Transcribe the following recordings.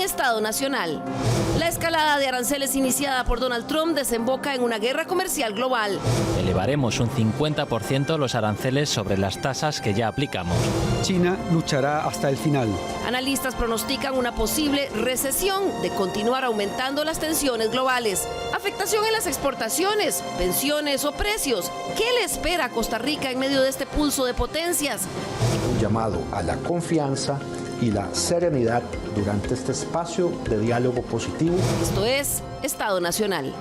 Estado Nacional. La escalada de aranceles iniciada por Donald Trump desemboca en una guerra comercial global. Elevaremos un 50% los aranceles sobre las tasas que ya aplicamos. China luchará hasta el final. Analistas pronostican una posible recesión de continuar aumentando las tensiones globales. Afectación en las exportaciones, pensiones o precios. ¿Qué le espera a Costa Rica en medio de este pulso de potencias? Un llamado a la confianza y la serenidad durante este espacio de diálogo positivo. Esto es Estado Nacional.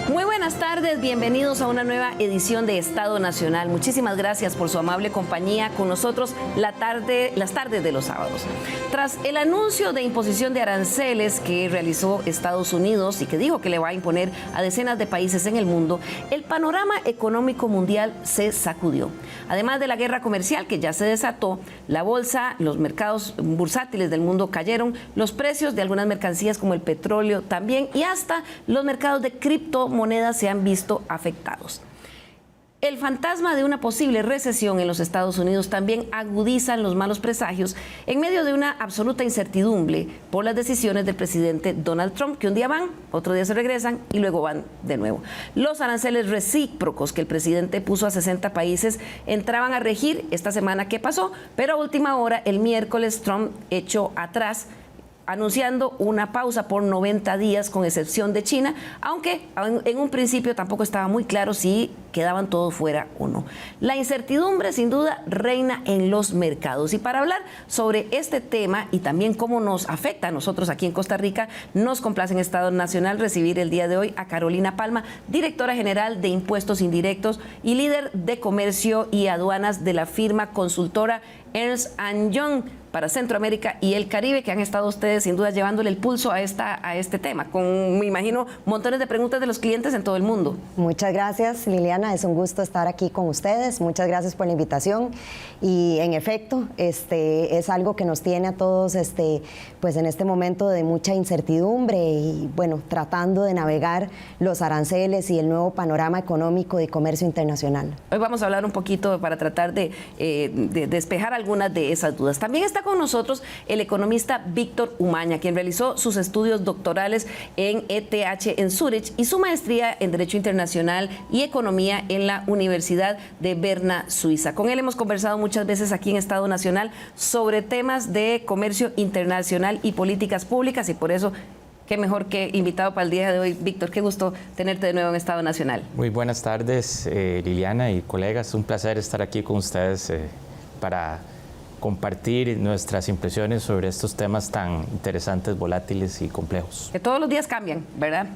Muy buenas tardes, bienvenidos a una nueva edición de Estado Nacional. Muchísimas gracias por su amable compañía con nosotros las tardes de los sábados. Tras el anuncio de imposición de aranceles que realizó Estados Unidos y que dijo que le va a imponer a decenas de países en el mundo, el panorama económico mundial se sacudió. Además de la guerra comercial que ya se desató, la bolsa, los mercados bursátiles del mundo cayeron, los precios de algunas mercancías como el petróleo también, y hasta los mercados de criptomonedas se han visto afectados. El fantasma de una posible recesión en los Estados Unidos también agudizan los malos presagios en medio de una absoluta incertidumbre por las decisiones del presidente Donald Trump, que un día van, otro día se regresan y luego van de nuevo. Los aranceles recíprocos que el presidente puso a 60 países entraban a regir esta semana que pasó, pero a última hora, el miércoles, Trump echó atrás, anunciando una pausa por 90 días con excepción de China, aunque en un principio tampoco estaba muy claro si quedaban todos fuera o no. La incertidumbre sin duda reina en los mercados, y para hablar sobre este tema y también cómo nos afecta a nosotros aquí en Costa Rica, nos complace en Estado Nacional recibir el día de hoy a Carolina Palma, directora general de Impuestos Indirectos y líder de Comercio y Aduanas de la firma consultora Ernst & Young para Centroamérica y el Caribe, que han estado ustedes sin duda llevándole el pulso a este tema, con, me imagino, montones de preguntas de los clientes en todo el mundo. Muchas gracias, Liliana, es un gusto estar aquí con ustedes, muchas gracias por la invitación, y en efecto, es algo que nos tiene a todos pues en este momento de mucha incertidumbre y bueno, tratando de navegar los aranceles y el nuevo panorama económico de comercio internacional. Hoy vamos a hablar un poquito para tratar de despejar algunas de esas dudas. También está con nosotros el economista Víctor Umaña, quien realizó sus estudios doctorales en ETH en Zúrich y su maestría en Derecho Internacional y Economía en la Universidad de Berna, Suiza. Con él hemos conversado muchas veces aquí en Estado Nacional sobre temas de comercio internacional y políticas públicas, y por eso qué mejor que invitado para el día de hoy. Víctor, qué gusto tenerte de nuevo en Estado Nacional. Muy buenas tardes, Liliana y colegas. Un placer estar aquí con ustedes para compartir nuestras impresiones sobre estos temas tan interesantes, volátiles y complejos. Que todos los días cambian, ¿verdad?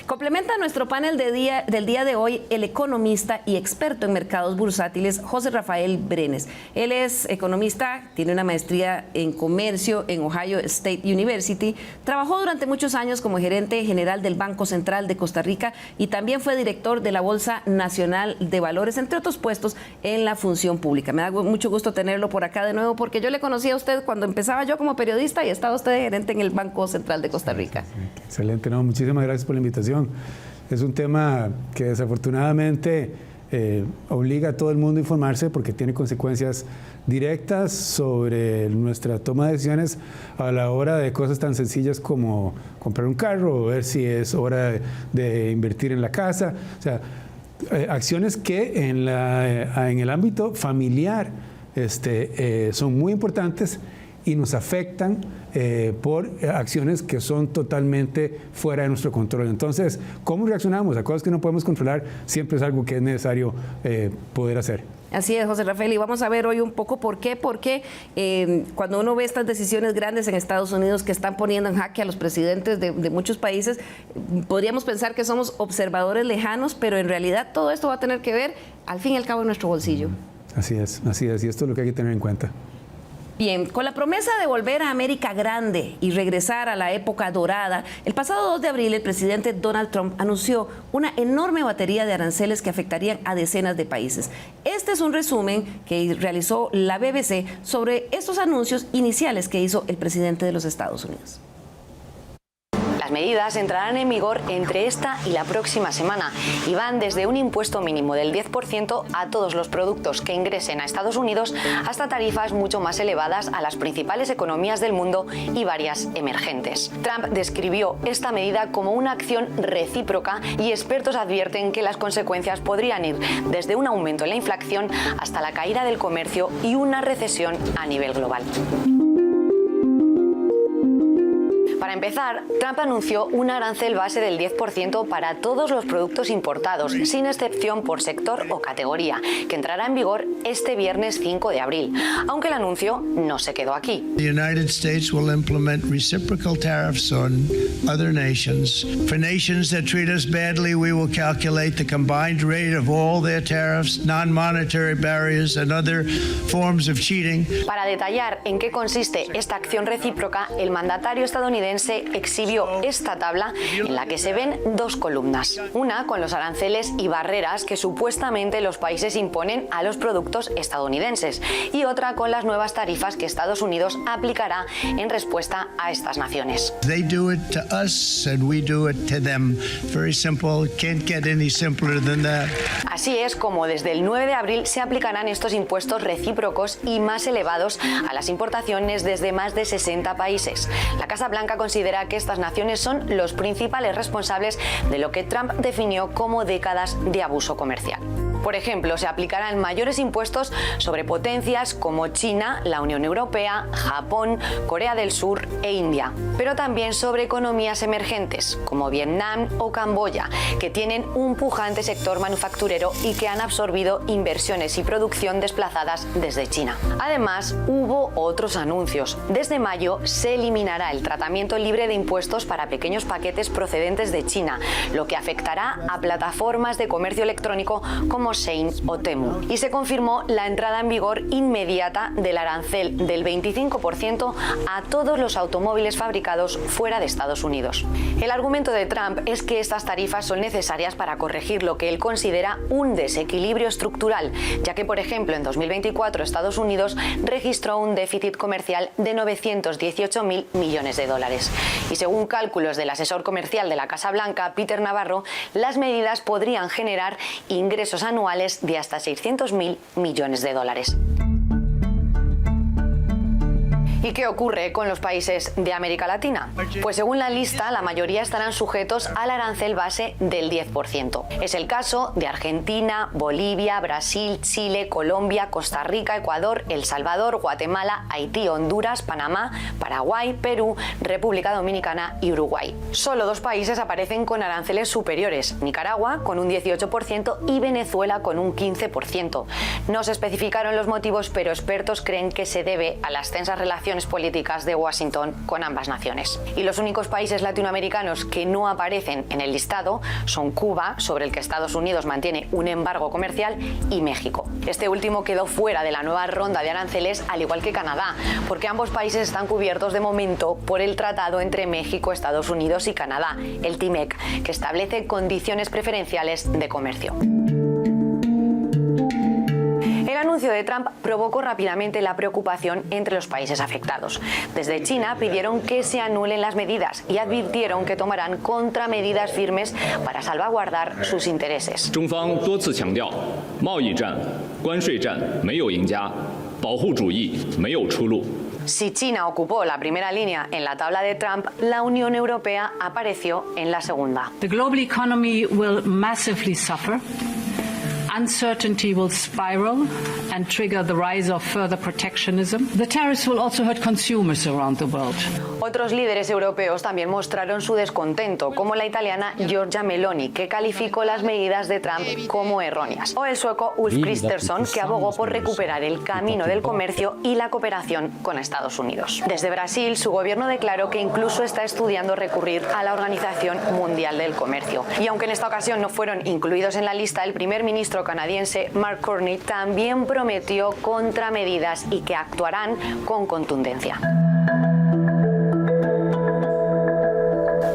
Complementa nuestro panel del día de hoy el economista y experto en mercados bursátiles José Rafael Brenes. Él es economista, tiene una maestría en comercio en Ohio State University, trabajó durante muchos años como gerente general del Banco Central de Costa Rica y también fue director de la Bolsa Nacional de Valores, entre otros puestos en la función pública. Me da mucho gusto tenerlo por acá de nuevo, porque yo le conocí a usted cuando empezaba yo como periodista y estaba usted gerente en el Banco Central de Costa Rica. Excelente, no, muchísimas gracias por la invitación. Es un tema que desafortunadamente obliga a todo el mundo a informarse, porque tiene consecuencias directas sobre nuestra toma de decisiones a la hora de cosas tan sencillas como comprar un carro o ver si es hora de invertir en la casa. O sea, acciones que en el ámbito familiar son muy importantes y nos afectan por acciones que son totalmente fuera de nuestro control. Entonces, ¿cómo reaccionamos a cosas que no podemos controlar? Siempre es algo que es necesario poder hacer. Así es, José Rafael, y vamos a ver hoy un poco por qué, porque cuando uno ve estas decisiones grandes en Estados Unidos que están poniendo en jaque a los presidentes de muchos países, podríamos pensar que somos observadores lejanos, pero en realidad todo esto va a tener que ver, al fin y al cabo, en nuestro bolsillo. Así es, y esto es lo que hay que tener en cuenta. Bien, con la promesa de volver a América Grande y regresar a la época dorada, el pasado 2 de abril el presidente Donald Trump anunció una enorme batería de aranceles que afectarían a decenas de países. Este es un resumen que realizó la BBC sobre estos anuncios iniciales que hizo el presidente de los Estados Unidos. Las medidas entrarán en vigor entre esta y la próxima semana y van desde un impuesto mínimo del 10% a todos los productos que ingresen a Estados Unidos hasta tarifas mucho más elevadas a las principales economías del mundo y varias emergentes. Trump describió esta medida como una acción recíproca y expertos advierten que las consecuencias podrían ir desde un aumento en la inflación hasta la caída del comercio y una recesión a nivel global. Para empezar, Trump anunció un arancel base del 10% para todos los productos importados, sin excepción por sector o categoría, que entrará en vigor este viernes 5 de abril. Aunque el anuncio no se quedó aquí. The United States will implement reciprocal tariffs on other nations. For nations that treat us badly, we will calculate the combined rate of all their tariffs, non-monetary barriers and other forms of cheating. Para detallar en qué consiste esta acción recíproca, el mandatario estadounidense exhibió esta tabla en la que se ven dos columnas. Una con los aranceles y barreras que supuestamente los países imponen a los productos estadounidenses y otra con las nuevas tarifas que Estados Unidos aplicará en respuesta a estas naciones. They do it to us and we do it to them. Very simple. Can't get any simpler than that. Así es como desde el 9 de abril se aplicarán estos impuestos recíprocos y más elevados a las importaciones desde más de 60 países. La Casa Blanca considera que estas naciones son los principales responsables de lo que Trump definió como décadas de abuso comercial. Por ejemplo, se aplicarán mayores impuestos sobre potencias como China, la Unión Europea, Japón, Corea del Sur e India, pero también sobre economías emergentes como Vietnam o Camboya, que tienen un pujante sector manufacturero y que han absorbido inversiones y producción desplazadas desde China. Además, hubo otros anuncios. Desde mayo se eliminará el tratamiento libre de impuestos para pequeños paquetes procedentes de China, lo que afectará a plataformas de comercio electrónico como Shein o Temu. Y se confirmó la entrada en vigor inmediata del arancel del 25% a todos los automóviles fabricados fuera de Estados Unidos. El argumento de Trump es que estas tarifas son necesarias para corregir lo que él considera un desequilibrio estructural, ya que, por ejemplo, en 2024 Estados Unidos registró un déficit comercial de 918.000 millones de dólares. Y según cálculos del asesor comercial de la Casa Blanca, Peter Navarro, las medidas podrían generar ingresos anuales de hasta 600.000 millones de dólares. ¿Y qué ocurre con los países de América Latina? Pues según la lista, la mayoría estarán sujetos al arancel base del 10%. Es el caso de Argentina, Bolivia, Brasil, Chile, Colombia, Costa Rica, Ecuador, El Salvador, Guatemala, Haití, Honduras, Panamá, Paraguay, Perú, República Dominicana y Uruguay. Solo 2 países aparecen con aranceles superiores: Nicaragua con un 18% y Venezuela con un 15%. No se especificaron los motivos, pero expertos creen que se debe a las tensas relaciones políticas de Washington con ambas naciones. Y los únicos países latinoamericanos que no aparecen en el listado son Cuba, sobre el que Estados Unidos mantiene un embargo comercial, y México. Este último quedó fuera de la nueva ronda de aranceles, al igual que Canadá, porque ambos países están cubiertos de momento por el tratado entre México, Estados Unidos y Canadá, el TIMEC, que establece condiciones preferenciales de comercio. El anuncio de Trump provocó rápidamente la preocupación entre los países afectados. Desde China pidieron que se anulen las medidas y advirtieron que tomarán contramedidas firmes para salvaguardar sus intereses. Si China ocupó la primera línea en la tabla de Trump, la Unión Europea apareció en la segunda. The global economy will massively suffer. Uncertainty will spiral and trigger the rise of further protectionism. The tariffs will also hurt consumers around the world. Otros líderes europeos también mostraron su descontento, como la italiana Giorgia Meloni, que calificó las medidas de Trump como erróneas, o el sueco Ulf Kristersson, que abogó por recuperar el camino del comercio y la cooperación con Estados Unidos. Desde Brasil, su gobierno declaró que incluso está estudiando recurrir a la Organización Mundial del Comercio. Y aunque en esta ocasión no fueron incluidos en la lista, el primer ministro canadiense Mark Carney también prometió contramedidas y que actuarán con contundencia.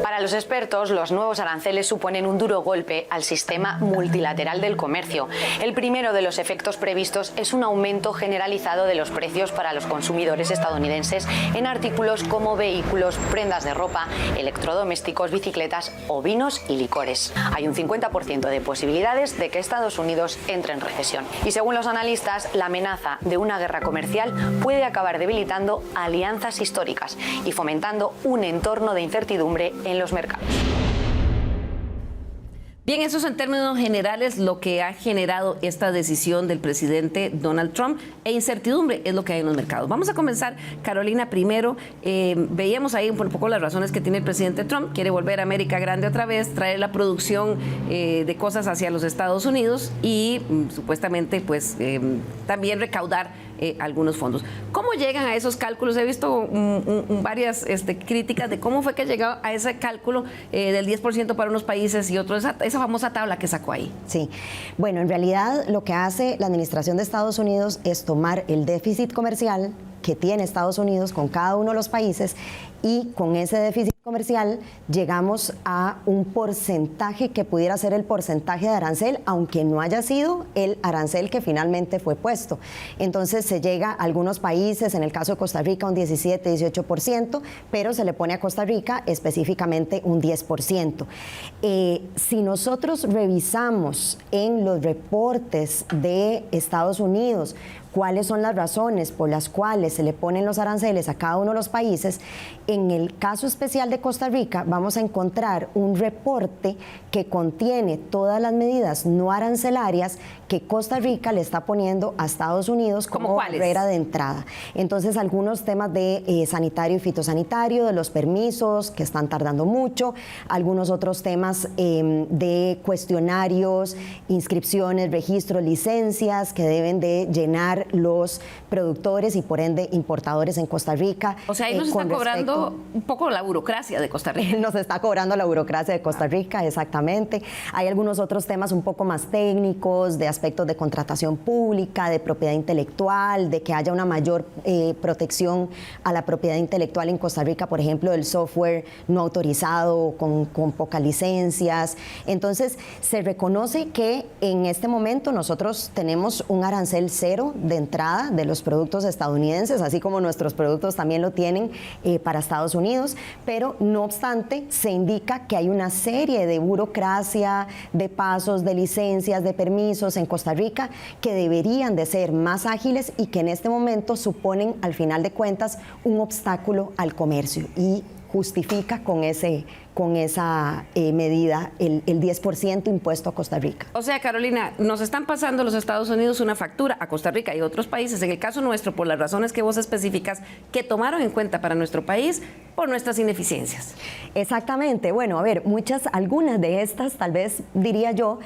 Para Para los expertos, los nuevos aranceles suponen un duro golpe al sistema multilateral del comercio. El primero de los efectos previstos es un aumento generalizado de los precios para los consumidores estadounidenses en artículos como vehículos, prendas de ropa, electrodomésticos, bicicletas o vinos y licores. Hay un 50% de posibilidades de que Estados Unidos entre en recesión. Y según los analistas, la amenaza de una guerra comercial puede acabar debilitando alianzas históricas y fomentando un entorno de incertidumbre en los mercados. Bien, eso es en términos generales lo que ha generado esta decisión del presidente Donald Trump, e incertidumbre es lo que hay en los mercados. Vamos a comenzar, Carolina, primero. Veíamos ahí un poco las razones que tiene el presidente Trump. Quiere volver a América Grande otra vez, traer la producción de cosas hacia los Estados Unidos y supuestamente pues también recaudar algunos fondos. ¿Cómo llegan a esos cálculos? He visto varias críticas de cómo fue que llegó a ese cálculo del 10% para unos países y otros, esa famosa tabla que sacó ahí. Sí, bueno, en realidad lo que hace la administración de Estados Unidos es tomar el déficit comercial que tiene Estados Unidos con cada uno de los países, y con ese déficit comercial llegamos a un porcentaje que pudiera ser el porcentaje de arancel, aunque no haya sido el arancel que finalmente fue puesto. Entonces se llega a algunos países, en el caso de Costa Rica un 17-18%, pero se le pone a Costa Rica específicamente un 10%. Si nosotros revisamos en los reportes de Estados Unidos cuáles son las razones por las cuales se le ponen los aranceles a cada uno de los países, en el caso especial de Costa Rica vamos a encontrar un reporte que contiene todas las medidas no arancelarias que Costa Rica le está poniendo a Estados Unidos como barrera de entrada. Entonces, algunos temas de sanitario y fitosanitario, de los permisos que están tardando mucho, algunos otros temas de cuestionarios, inscripciones, registros, licencias que deben de llenar los productores y por ende importadores en Costa Rica. O sea, ahí nos está cobrando un poco la burocracia de Costa Rica. Nos está cobrando la burocracia de Costa Rica, exactamente. Hay algunos otros temas un poco más técnicos, de aspectos de contratación pública, de propiedad intelectual, de que haya una mayor protección a la propiedad intelectual en Costa Rica, por ejemplo, del software no autorizado, con pocas licencias. Entonces, se reconoce que en este momento nosotros tenemos un arancel cero de entrada de los productos estadounidenses, así como nuestros productos también lo tienen para Estados Unidos, pero no obstante se indica que hay una serie de burocracia, de pasos, de licencias, de permisos en Costa Rica que deberían de ser más ágiles y que en este momento suponen al final de cuentas un obstáculo al comercio y justifica con esa medida el 10% impuesto a Costa Rica. O sea, Carolina, nos están pasando los Estados Unidos una factura a Costa Rica y otros países, en el caso nuestro, por las razones que vos especificas, que tomaron en cuenta para nuestro país por nuestras ineficiencias. Exactamente. Bueno, a ver, algunas de estas, tal vez diría yo,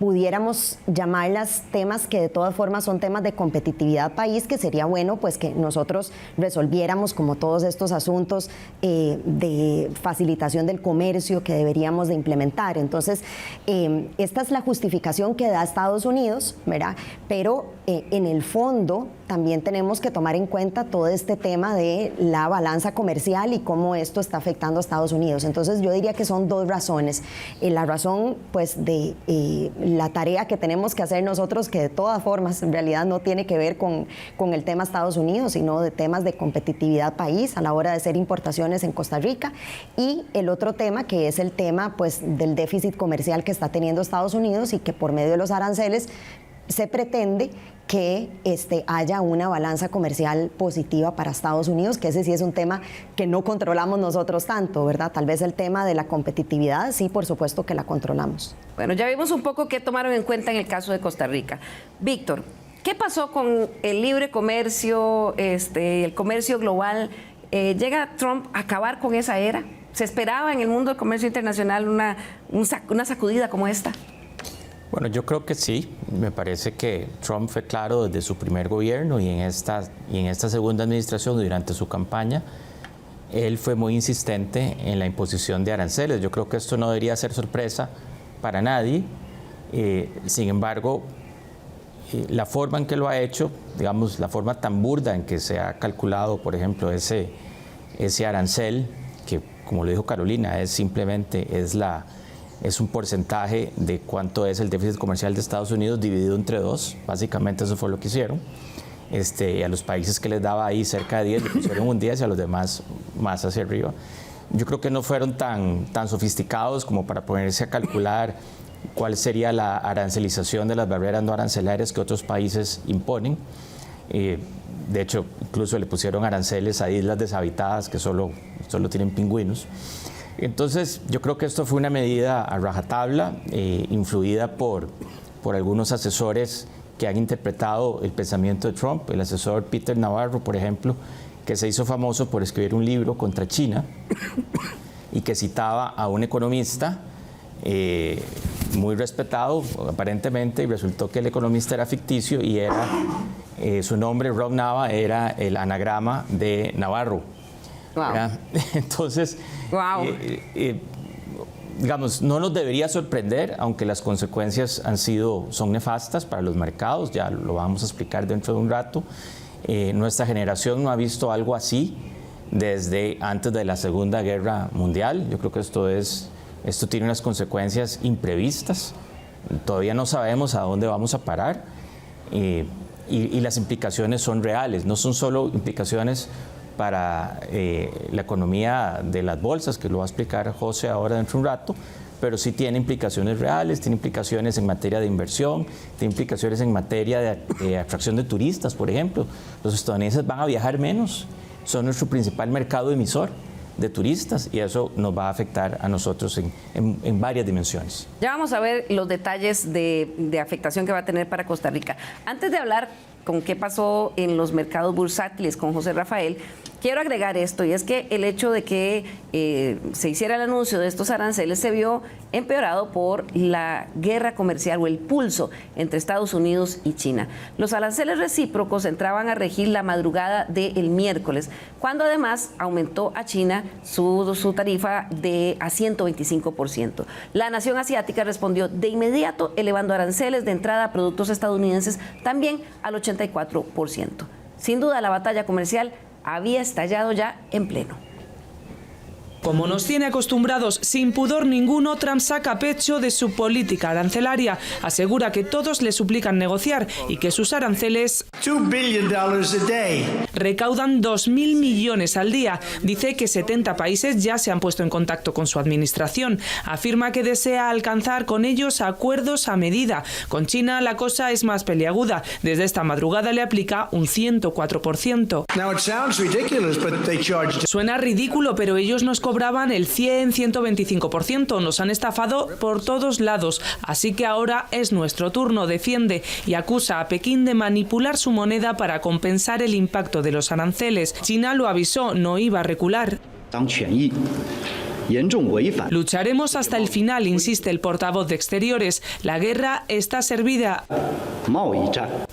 pudiéramos llamarlas temas que de todas formas son temas de competitividad país, que sería bueno pues que nosotros resolviéramos como todos estos asuntos de facilitación del comercio que deberíamos de implementar. Entonces, esta es la justificación que da Estados Unidos, ¿verdad? Pero en el fondo también tenemos que tomar en cuenta todo este tema de la balanza comercial y cómo esto está afectando a Estados Unidos. Entonces, yo diría que son dos razones. La razón pues de la tarea que tenemos que hacer nosotros, que de todas formas en realidad no tiene que ver con el tema Estados Unidos, sino de temas de competitividad país a la hora de hacer importaciones en Costa Rica, y el otro tema que es el tema pues del déficit comercial que está teniendo Estados Unidos y que por medio de los aranceles se pretende que haya una balanza comercial positiva para Estados Unidos, que ese sí es un tema que no controlamos nosotros tanto, ¿verdad? Tal vez el tema de la competitividad, sí, por supuesto que la controlamos. Bueno, ya vimos un poco qué tomaron en cuenta en el caso de Costa Rica. Víctor, ¿qué pasó con el libre comercio, el comercio global? ¿Llega Trump a acabar con esa era? ¿Se esperaba en el mundo del comercio internacional una sacudida como esta? Bueno, yo creo que sí. Me parece que Trump fue claro desde su primer gobierno y en esta segunda administración, durante su campaña, él fue muy insistente en la imposición de aranceles. Yo creo que esto no debería ser sorpresa para nadie. Sin embargo, la forma en que lo ha hecho, digamos, la forma tan burda en que se ha calculado, por ejemplo, ese arancel, que como lo dijo Carolina, es un porcentaje de cuánto es el déficit comercial de Estados Unidos dividido entre 2. Básicamente eso fue lo que hicieron. Y a los países que les daba ahí cerca de 10 le pusieron un 10 y a los demás más hacia arriba. Yo creo que no fueron tan sofisticados como para ponerse a calcular cuál sería la arancelización de las barreras no arancelarias que otros países imponen. De hecho, incluso le pusieron aranceles a islas deshabitadas que solo tienen pingüinos. Entonces, yo creo que esto fue una medida a rajatabla, influida por algunos asesores que han interpretado el pensamiento de Trump. El asesor Peter Navarro, por ejemplo, que se hizo famoso por escribir un libro contra China y que citaba a un economista muy respetado, aparentemente, y resultó que el economista era ficticio y su nombre, Rob Nava, era el anagrama de Navarro. Wow. Entonces, wow. Digamos, no nos debería sorprender, aunque las consecuencias son nefastas para los mercados, ya lo vamos a explicar dentro de un rato. Nuestra generación no ha visto algo así desde antes de la Segunda Guerra Mundial. Yo creo que esto tiene unas consecuencias imprevistas. Todavía no sabemos a dónde vamos a parar y las implicaciones son reales, no son solo implicaciones para la economía de las bolsas, que lo va a explicar José ahora dentro de un rato, pero sí tiene implicaciones reales, tiene implicaciones en materia de inversión, tiene implicaciones en materia de atracción de turistas, por ejemplo. Los estadounidenses van a viajar menos, son nuestro principal mercado emisor de turistas y eso nos va a afectar a nosotros en varias dimensiones. Ya vamos a ver los detalles de afectación que va a tener para Costa Rica. Antes de hablar con qué pasó en los mercados bursátiles con José Rafael, quiero agregar esto, y es que el hecho de que se hiciera el anuncio de estos aranceles se vio empeorado por la guerra comercial o el pulso entre Estados Unidos y China. Los aranceles recíprocos entraban a regir la madrugada del miércoles, cuando además aumentó a China su tarifa a 125%. La nación asiática respondió de inmediato elevando aranceles de entrada a productos estadounidenses también al 84%. Sin duda, la batalla comercial había estallado ya en pleno. Como nos tiene acostumbrados sin pudor ninguno, Trump saca pecho de su política arancelaria. Asegura que todos le suplican negociar y que sus aranceles $2 billion a day. Recaudan 2.000 millones al día. Dice que 70 países ya se han puesto en contacto con su administración. Afirma que desea alcanzar con ellos acuerdos a medida. Con China la cosa es más peliaguda. Desde esta madrugada le aplica un 104%. Suena ridículo, pero ellos nos cobraban el 100-125%. Nos han estafado por todos lados. Así que ahora es nuestro turno, defiende, y acusa a Pekín de manipular su moneda para compensar el impacto de los aranceles. China lo avisó, no iba a recular. Lucharemos hasta el final, insiste el portavoz de Exteriores. La guerra está servida.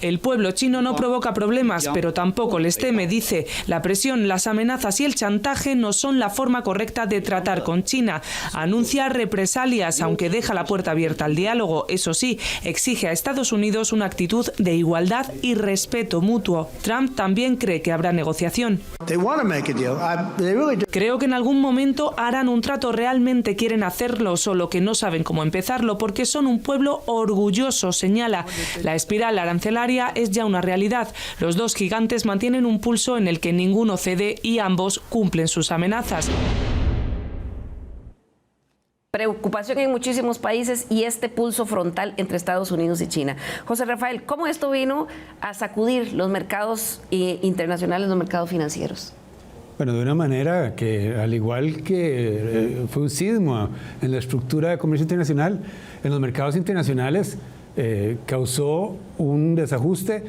El pueblo chino no provoca problemas, pero tampoco les teme, dice. La presión, las amenazas y el chantaje no son la forma correcta de tratar con China. Anuncia represalias, aunque deja la puerta abierta al diálogo. Eso sí, exige a Estados Unidos una actitud de igualdad y respeto mutuo. Trump también cree que habrá negociación. Creo que en algún momento harán un trato, realmente quieren hacerlo, solo que no saben cómo empezarlo porque son un pueblo orgulloso, señala. La espiral arancelaria es ya una realidad. Los dos gigantes mantienen un pulso en el que ninguno cede y ambos cumplen sus amenazas. Preocupación en muchísimos países y este pulso frontal entre Estados Unidos y China. José Rafael, ¿cómo esto vino a sacudir los mercados internacionales, los mercados financieros? Bueno, de una manera que, al igual que fue un sismo en la estructura de comercio internacional, en los mercados internacionales causó un desajuste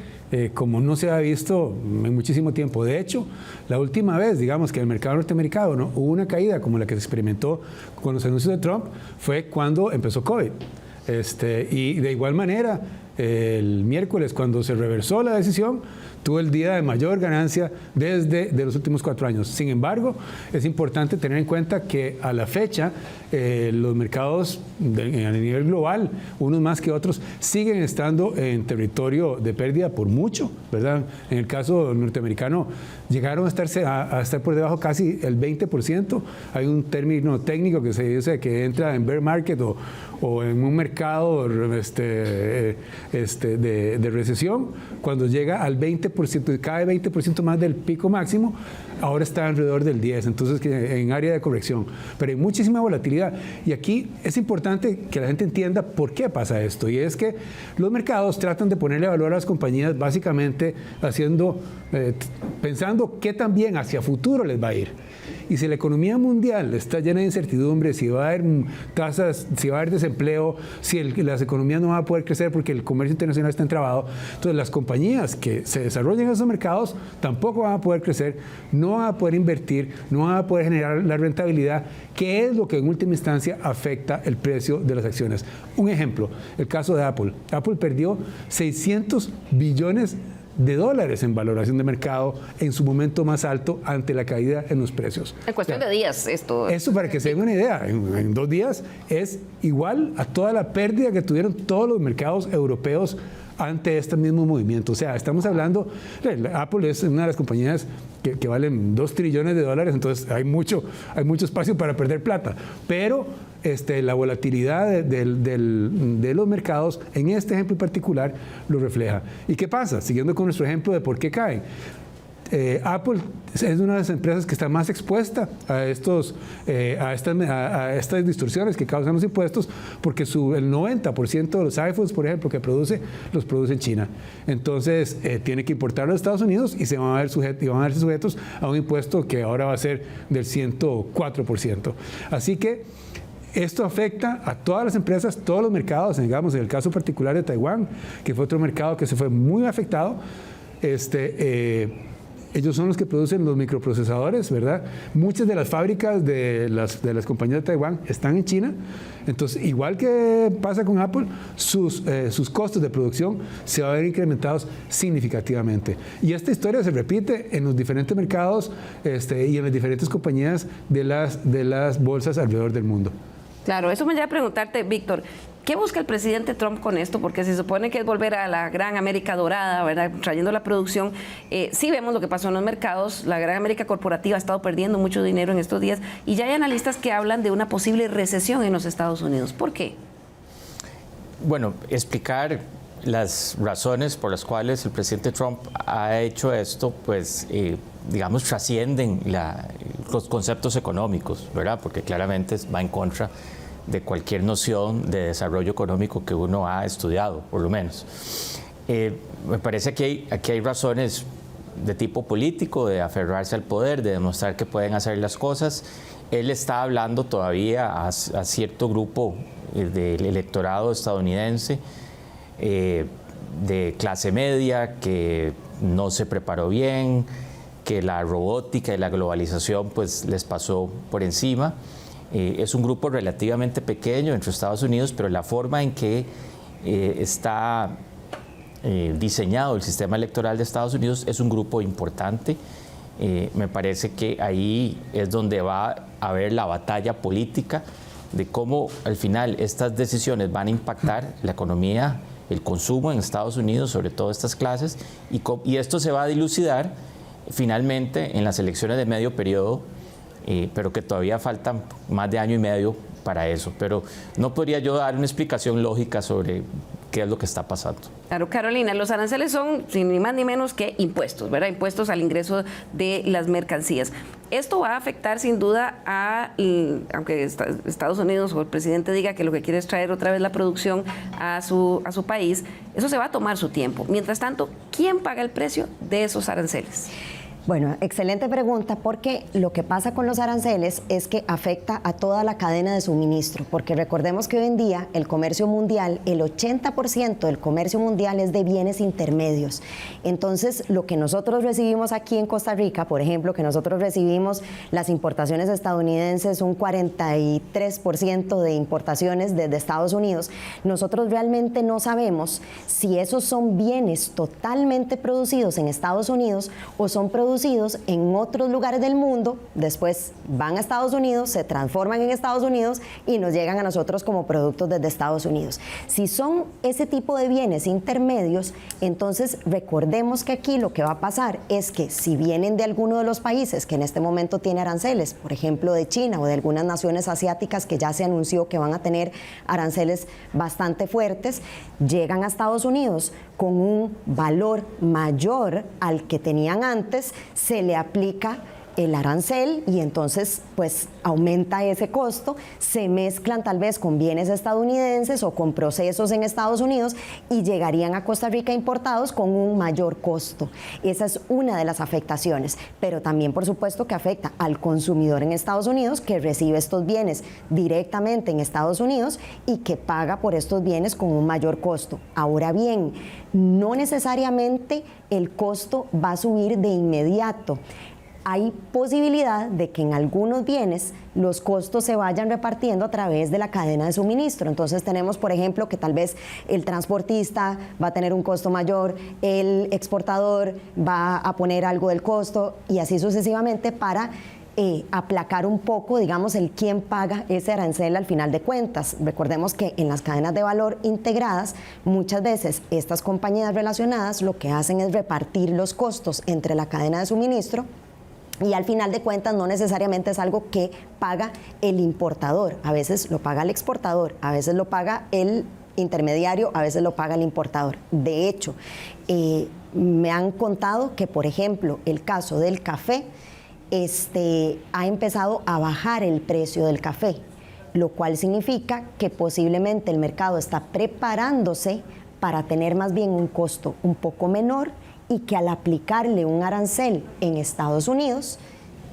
como no se ha visto en muchísimo tiempo. De hecho, la última vez, digamos, que el mercado norteamericano, ¿no?, hubo una caída como la que se experimentó con los anuncios de Trump fue cuando empezó COVID. Y de igual manera, el miércoles, cuando se reversó la decisión, tuvo el día de mayor ganancia desde los últimos 4 años. Sin embargo, es importante tener en cuenta que a la fecha los mercados a nivel global, unos más que otros, siguen estando en territorio de pérdida por mucho, ¿verdad? En el caso norteamericano llegaron a estar por debajo casi el 20%. Hay un término técnico que se dice que entra en bear market o en un mercado de recesión, cuando llega al 20%, cae 20% más del pico máximo, ahora está alrededor del 10%, entonces en área de corrección. Pero hay muchísima volatilidad y aquí es importante que la gente entienda por qué pasa esto, y es que los mercados tratan de ponerle valor a las compañías básicamente pensando qué tan bien hacia futuro les va a ir. Y si la economía mundial está llena de incertidumbre, si va a haber tasas, si va a haber desempleo, si las economías no van a poder crecer porque el comercio internacional está entrabado, entonces las compañías que se desarrollan en esos mercados tampoco van a poder crecer, no van a poder invertir, no van a poder generar la rentabilidad, que es lo que en última instancia afecta el precio de las acciones. Un ejemplo, el caso de Apple. Apple perdió $600 billones en valoración de mercado en su momento más alto ante la caída en los precios. En cuestión de días esto. Eso, para que se den una idea, en 2 días es igual a toda la pérdida que tuvieron todos los mercados europeos ante este mismo movimiento. O sea, estamos hablando, Apple es una de las compañías que valen $2 trillones, entonces hay mucho espacio para perder plata, pero la volatilidad de los mercados, en este ejemplo en particular, lo refleja. ¿Y qué pasa? Siguiendo con nuestro ejemplo de por qué caen. Apple es una de las empresas que está más expuesta a estas distorsiones que causan los impuestos, porque el 90% de los iPhones, por ejemplo, que los produce en China. Entonces, tiene que importarlos a Estados Unidos y van a verse sujetos a un impuesto que ahora va a ser del 104%. Así que esto afecta a todas las empresas, todos los mercados. Digamos, en el caso particular de Taiwán, que fue otro mercado que se fue muy afectado, ellos son los que producen los microprocesadores, ¿verdad? Muchas de las fábricas de las compañías de Taiwán están en China. Entonces, igual que pasa con Apple, sus costos de producción se van a ver incrementados significativamente. Y esta historia se repite en los diferentes mercados y en las diferentes compañías de las bolsas alrededor del mundo. Claro, eso me lleva a preguntarte, Víctor, ¿qué busca el presidente Trump con esto? Porque se supone que es volver a la gran América dorada, ¿verdad? Trayendo la producción. Sí vemos lo que pasó en los mercados. La gran América corporativa ha estado perdiendo mucho dinero en estos días y ya hay analistas que hablan de una posible recesión en los Estados Unidos. ¿Por qué? Bueno, explicar las razones por las cuales el presidente Trump ha hecho esto, pues, digamos, trascienden los conceptos económicos, ¿verdad? Porque claramente va en contra de cualquier noción de desarrollo económico que uno ha estudiado, por lo menos. Me parece que aquí hay razones de tipo político, de aferrarse al poder, de demostrar que pueden hacer las cosas. Él está hablando todavía a cierto grupo del electorado estadounidense, de clase media, que no se preparó bien, que la robótica y la globalización pues les pasó por encima. Es un grupo relativamente pequeño entre Estados Unidos, pero la forma en que está diseñado el sistema electoral de Estados Unidos es un grupo importante. Me parece que ahí es donde va a haber la batalla política de cómo al final estas decisiones van a impactar la economía, el consumo en Estados Unidos, sobre todo estas clases, y esto se va a dilucidar finalmente en las elecciones de medio periodo, pero que todavía faltan más de año y medio para eso. Pero no podría yo dar una explicación lógica sobre qué es lo que está pasando. Claro, Carolina, los aranceles son ni más ni menos que impuestos, ¿verdad? Impuestos al ingreso de las mercancías. Esto va a afectar sin duda aunque Estados Unidos o el presidente diga que lo que quiere es traer otra vez la producción a su país, eso se va a tomar su tiempo. Mientras tanto, ¿quién paga el precio de esos aranceles? Bueno, excelente pregunta, porque lo que pasa con los aranceles es que afecta a toda la cadena de suministro, porque recordemos que hoy en día el comercio mundial, el 80% del comercio mundial es de bienes intermedios. Entonces, lo que nosotros recibimos aquí en Costa Rica, por ejemplo, que nosotros recibimos las importaciones estadounidenses, un 43% de importaciones desde Estados Unidos, nosotros realmente no sabemos si esos son bienes totalmente producidos en Estados Unidos o son producidos en otros lugares del mundo, después van a Estados Unidos, se transforman en Estados Unidos y nos llegan a nosotros como productos desde Estados Unidos. Si son ese tipo de bienes intermedios, entonces recordemos que aquí lo que va a pasar es que si vienen de alguno de los países que en este momento tiene aranceles, por ejemplo de China o de algunas naciones asiáticas que ya se anunció que van a tener aranceles bastante fuertes, llegan a Estados Unidos con un valor mayor al que tenían antes, se le aplica el arancel y entonces pues aumenta ese costo, se mezclan tal vez con bienes estadounidenses o con procesos en Estados Unidos y llegarían a Costa Rica importados con un mayor costo. Esa es una de las afectaciones, pero también por supuesto que afecta al consumidor en Estados Unidos que recibe estos bienes directamente en Estados Unidos y que paga por estos bienes con un mayor costo. Ahora bien, no necesariamente el costo va a subir de inmediato. Hay posibilidad de que en algunos bienes los costos se vayan repartiendo a través de la cadena de suministro. Entonces tenemos, por ejemplo, que tal vez el transportista va a tener un costo mayor, el exportador va a poner algo del costo y así sucesivamente para aplacar un poco, digamos, el quién paga ese arancel al final de cuentas. Recordemos que en las cadenas de valor integradas, muchas veces estas compañías relacionadas lo que hacen es repartir los costos entre la cadena de suministro y al final de cuentas no necesariamente es algo que paga el importador, a veces lo paga el exportador, a veces lo paga el intermediario, a veces lo paga el importador. De hecho, me han contado que, por ejemplo, el caso del café, ha empezado a bajar el precio del café, lo cual significa que posiblemente el mercado está preparándose para tener más bien un costo un poco menor y que al aplicarle un arancel en Estados Unidos,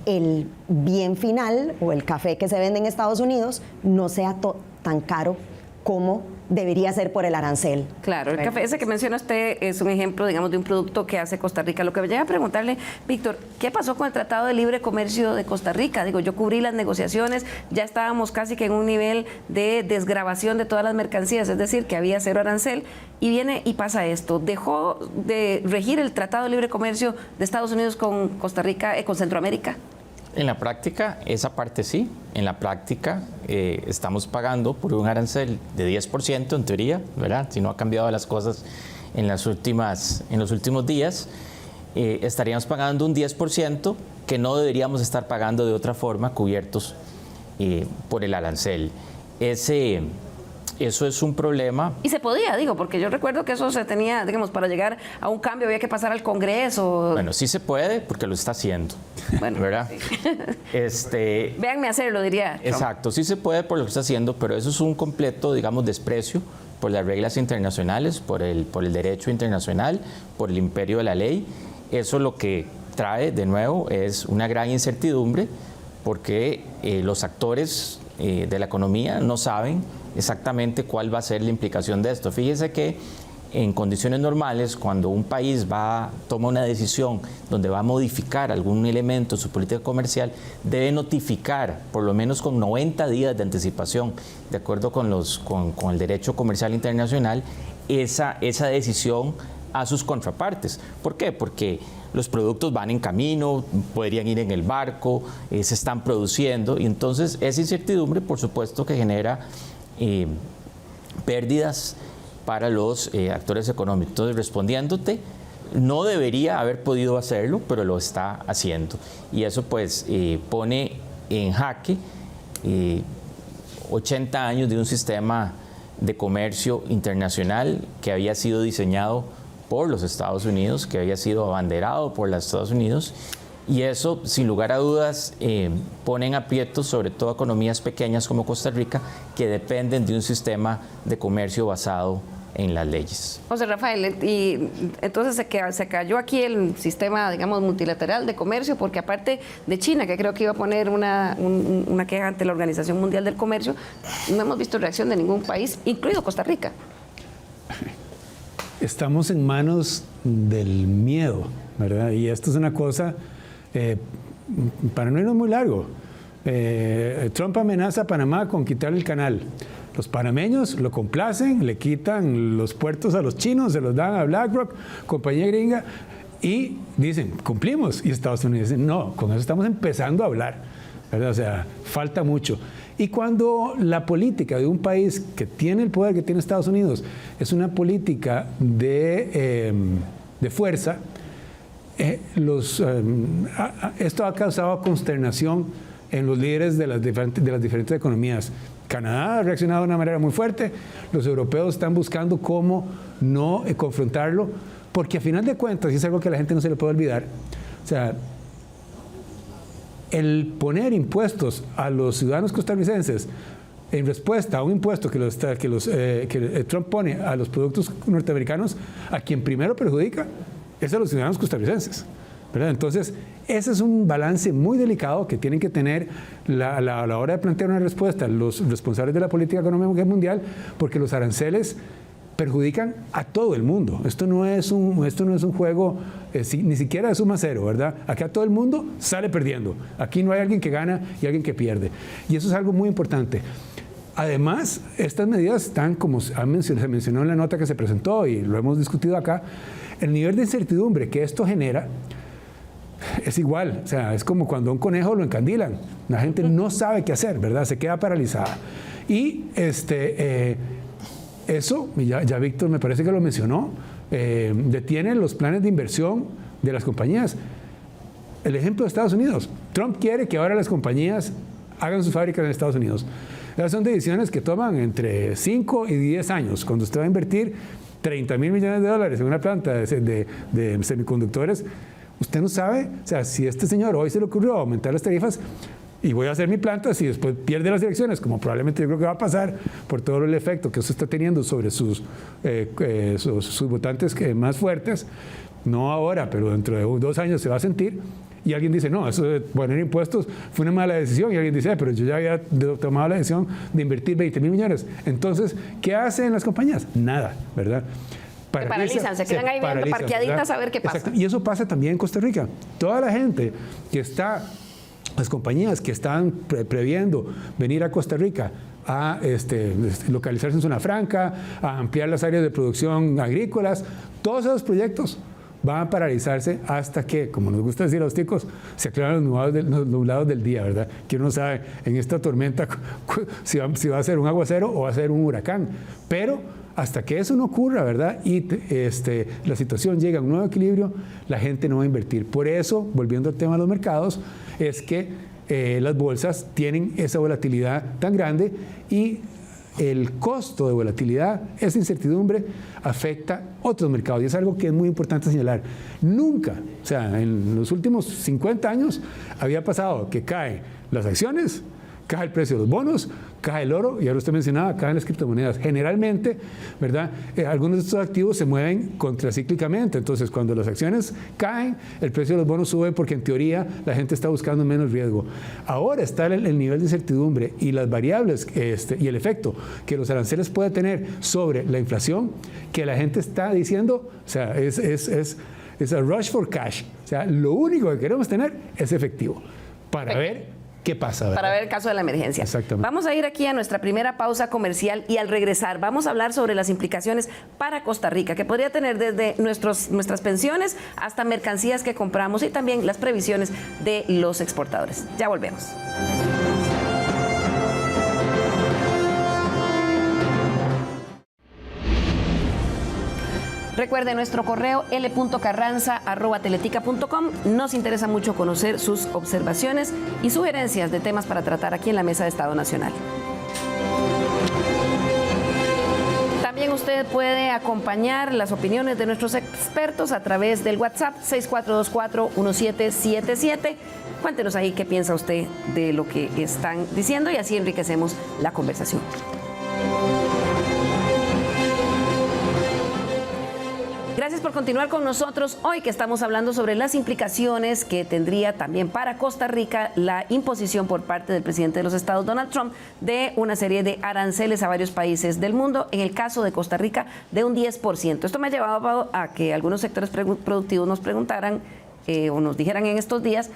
el bien final o el café que se vende en Estados Unidos no sea tan caro como debería ser por el arancel. Claro, el café ese que menciona usted es un ejemplo, digamos, de un producto que hace Costa Rica. Lo que me llega a preguntarle, Víctor, ¿qué pasó con el Tratado de Libre Comercio de Costa Rica? Digo, yo cubrí las negociaciones, ya estábamos casi que en un nivel de desgravación de todas las mercancías, es decir, que había cero arancel, y viene y pasa esto. ¿Dejó de regir el Tratado de Libre Comercio de Estados Unidos con Costa Rica, con Centroamérica? En la práctica, esa parte sí. En la práctica, estamos pagando por un arancel de 10%, en teoría, ¿verdad? Si no ha cambiado las cosas en los últimos días, estaríamos pagando un 10% que no deberíamos estar pagando de otra forma, cubiertos por el arancel. Eso es un problema. Y se podía, digo, porque yo recuerdo que eso se tenía, digamos, para llegar a un cambio había que pasar al Congreso. Bueno, sí se puede porque lo está haciendo, bueno, ¿verdad? Sí. Véanme hacerlo, diría Trump. Exacto, sí se puede por lo que está haciendo, pero eso es un completo, digamos, desprecio por las reglas internacionales, por el derecho internacional, por el imperio de la ley. Eso lo que trae, de nuevo, es una gran incertidumbre porque los actores de la economía no saben exactamente cuál va a ser la implicación de esto. Fíjese que en condiciones normales, cuando un país toma una decisión donde va a modificar algún elemento de su política comercial, debe notificar por lo menos con 90 días de anticipación, de acuerdo con el derecho comercial internacional, esa decisión a sus contrapartes. ¿Por qué? Porque los productos van en camino, podrían ir en el barco, se están produciendo, y entonces esa incertidumbre, por supuesto, que genera pérdidas para los actores económicos. Entonces, respondiéndote, no debería haber podido hacerlo, pero lo está haciendo. Y eso pues pone en jaque 80 años de un sistema de comercio internacional que había sido diseñado por los Estados Unidos, que había sido abanderado por los Estados Unidos, y eso, sin lugar a dudas, pone en aprietos sobre todo economías pequeñas como Costa Rica, que dependen de un sistema de comercio basado en las leyes. José Rafael, y entonces se cayó aquí el sistema, digamos, multilateral de comercio, porque aparte de China, que creo que iba a poner una queja ante la Organización Mundial del Comercio, no hemos visto reacción de ningún país, incluido Costa Rica. Estamos en manos del miedo, ¿verdad? Y esto es una cosa, para no irnos muy largo, Trump amenaza a Panamá con quitarle el canal. Los panameños lo complacen, le quitan los puertos a los chinos, se los dan a BlackRock, compañía gringa, y dicen, cumplimos. Y Estados Unidos dice, no, con eso estamos empezando a hablar, ¿verdad? O sea, falta mucho. Y cuando la política de un país que tiene el poder que tiene Estados Unidos es una política de fuerza, esto ha causado consternación en los líderes de las diferentes economías. Canadá ha reaccionado de una manera muy fuerte, los europeos están buscando cómo no confrontarlo, porque a final de cuentas, y es algo que a la gente no se le puede olvidar, o sea, el poner impuestos a los ciudadanos costarricenses en respuesta a un impuesto que Trump pone a los productos norteamericanos, a quien primero perjudica es a los ciudadanos costarricenses, ¿verdad? Entonces, ese es un balance muy delicado que tienen que tener a la hora de plantear una respuesta los responsables de la política económica mundial, porque los aranceles perjudican a todo el mundo. Esto no es un juego, ni siquiera de suma cero, ¿verdad? Acá todo el mundo sale perdiendo. Aquí no hay alguien que gana y alguien que pierde. Y eso es algo muy importante. Además, estas medidas están, como se mencionó en la nota que se presentó y lo hemos discutido acá, el nivel de incertidumbre que esto genera es igual, o sea, es como cuando a un conejo lo encandilan. La gente no sabe qué hacer, ¿verdad? Se queda paralizada. Y eso, ya Víctor me parece que lo mencionó, detiene los planes de inversión de las compañías. El ejemplo de Estados Unidos. Trump quiere que ahora las compañías hagan sus fábricas en Estados Unidos. Esas son decisiones que toman entre 5 y 10 años. Cuando usted va a invertir $30,000 millones en una planta de semiconductores, usted no sabe, o sea, si este señor hoy se le ocurrió aumentar las tarifas y voy a hacer mi planta, si después pierde las elecciones, como probablemente yo creo que va a pasar por todo el efecto que eso está teniendo sobre sus votantes más fuertes, no ahora, pero dentro de 2 años se va a sentir, y alguien dice, no, eso de poner impuestos fue una mala decisión, y alguien dice, pero yo ya había tomado la decisión de invertir $20,000 millones. Entonces, ¿qué hacen las compañías? Nada, ¿verdad? Se paralizan, se quedan ahí parqueaditas a ver qué pasa. Exacto. Y eso pasa también en Costa Rica. Toda la gente que está, las compañías que están previendo venir a Costa Rica a localizarse en zona franca, a ampliar las áreas de producción agrícolas, todos esos proyectos van a paralizarse hasta que, como nos gusta decir a los ticos, se aclaran los nublados del día, ¿verdad? Que uno sabe en esta tormenta si va a ser un aguacero o va a ser un huracán. Pero hasta que eso no ocurra, ¿verdad? Y la situación llega a un nuevo equilibrio, la gente no va a invertir. Por eso, volviendo al tema de los mercados, es que las bolsas tienen esa volatilidad tan grande y el costo de volatilidad, esa incertidumbre, afecta otros mercados. Y es algo que es muy importante señalar. Nunca, o sea, en los últimos 50 años, había pasado que caen las acciones, cae el precio de los bonos, cae el oro, y ahora usted mencionaba, caen las criptomonedas. Generalmente, ¿verdad? Algunos de estos activos se mueven contracíclicamente. Entonces, cuando las acciones caen, el precio de los bonos sube porque en teoría la gente está buscando menos riesgo. Ahora está el nivel de incertidumbre y las variables y el efecto que los aranceles pueden tener sobre la inflación, que la gente está diciendo, o sea, es a rush for cash. O sea, lo único que queremos tener es efectivo para ver ¿qué pasa? ¿Verdad? Para ver el caso de la emergencia. Exactamente. Vamos a ir aquí a nuestra primera pausa comercial y al regresar vamos a hablar sobre las implicaciones para Costa Rica, que podría tener desde nuestras pensiones hasta mercancías que compramos y también las previsiones de los exportadores. Ya volvemos. Recuerde nuestro correo l.carranza@teletica.com. Nos interesa mucho conocer sus observaciones y sugerencias de temas para tratar aquí en la Mesa de Estado Nacional. También usted puede acompañar las opiniones de nuestros expertos a través del WhatsApp 6424-1777. Cuéntenos ahí qué piensa usted de lo que están diciendo y así enriquecemos la conversación. Gracias por continuar con nosotros hoy que estamos hablando sobre las implicaciones que tendría también para Costa Rica la imposición por parte del presidente de los Estados, Donald Trump, de una serie de aranceles a varios países del mundo, en el caso de Costa Rica de un 10%. Esto me ha llevado a que algunos sectores productivos nos preguntaran o nos dijeran en estos días,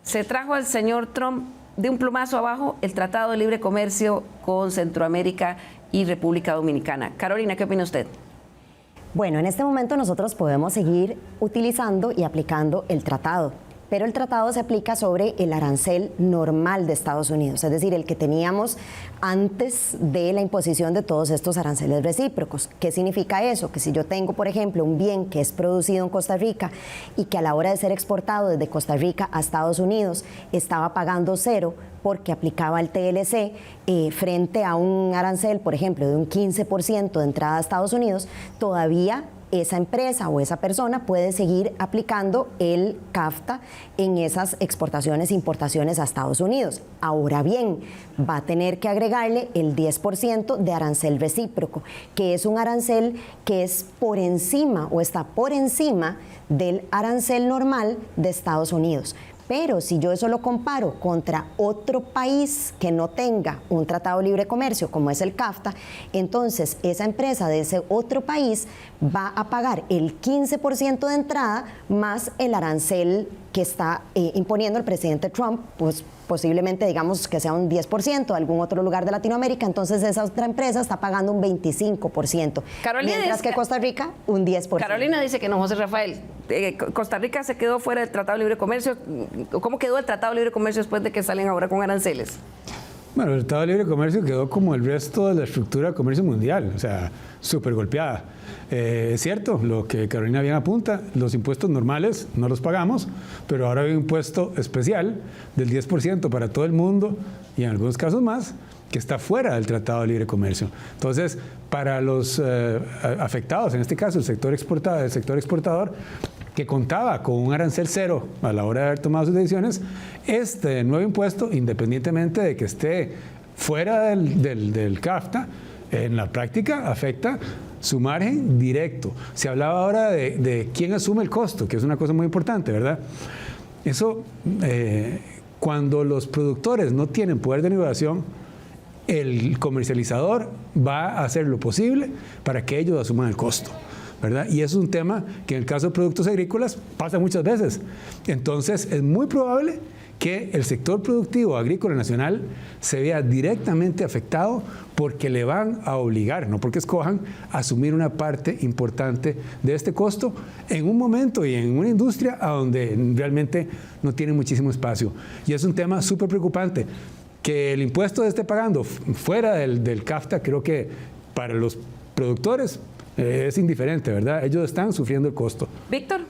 ¿se trajo al señor Trump de un plumazo abajo el Tratado de Libre Comercio con Centroamérica y República Dominicana? Carolina, ¿qué opina usted? Bueno, en este momento nosotros podemos seguir utilizando y aplicando el tratado, pero el tratado se aplica sobre el arancel normal de Estados Unidos, es decir, el que teníamos antes de la imposición de todos estos aranceles recíprocos. ¿Qué significa eso? Que si yo tengo, por ejemplo, un bien que es producido en Costa Rica y que a la hora de ser exportado desde Costa Rica a Estados Unidos estaba pagando 0 porque aplicaba el TLC frente a un arancel, por ejemplo, de un 15% de entrada a Estados Unidos, todavía esa empresa o esa persona puede seguir aplicando el CAFTA en esas exportaciones e importaciones a Estados Unidos. Ahora bien, va a tener que agregarle el 10% de arancel recíproco, que es un arancel que es por encima o está por encima del arancel normal de Estados Unidos. Pero si yo eso lo comparo contra otro país que no tenga un tratado de libre comercio, como es el CAFTA, entonces esa empresa de ese otro país va a pagar el 15% de entrada más el arancel que está imponiendo el presidente Trump, pues posiblemente digamos que sea un 10% de algún otro lugar de Latinoamérica, entonces esa otra empresa está pagando un 25%, mientras que Costa Rica un 10%. Carolina dice que no, José Rafael, Costa Rica se quedó fuera del Tratado de Libre Comercio. ¿Cómo quedó el Tratado de Libre Comercio después de que salen ahora con aranceles? Bueno, el Tratado de Libre Comercio quedó como el resto de la estructura de comercio mundial, o sea, súper golpeada. Es cierto, lo que Carolina bien apunta, los impuestos normales no los pagamos, pero ahora hay un impuesto especial del 10% para todo el mundo y en algunos casos más, que está fuera del Tratado de Libre Comercio. Entonces, para los afectados, en este caso el sector exportador, que contaba con un arancel 0 a la hora de haber tomado sus decisiones, este nuevo impuesto, independientemente de que esté fuera del CAFTA, en la práctica afecta su margen directo. Se hablaba ahora de quién asume el costo, que es una cosa muy importante, ¿verdad? Eso, cuando los productores no tienen poder de negociación, el comercializador va a hacer lo posible para que ellos asuman el costo, ¿verdad? Y es un tema que en el caso de productos agrícolas pasa muchas veces. Entonces, es muy probable que el sector productivo agrícola nacional se vea directamente afectado porque le van a obligar, no porque escojan, a asumir una parte importante de este costo en un momento y en una industria a donde realmente no tiene muchísimo espacio. Y es un tema súper preocupante. Que el impuesto esté pagando fuera del CAFTA, creo que para los productores es indiferente, ¿verdad? Ellos están sufriendo el costo. Víctor.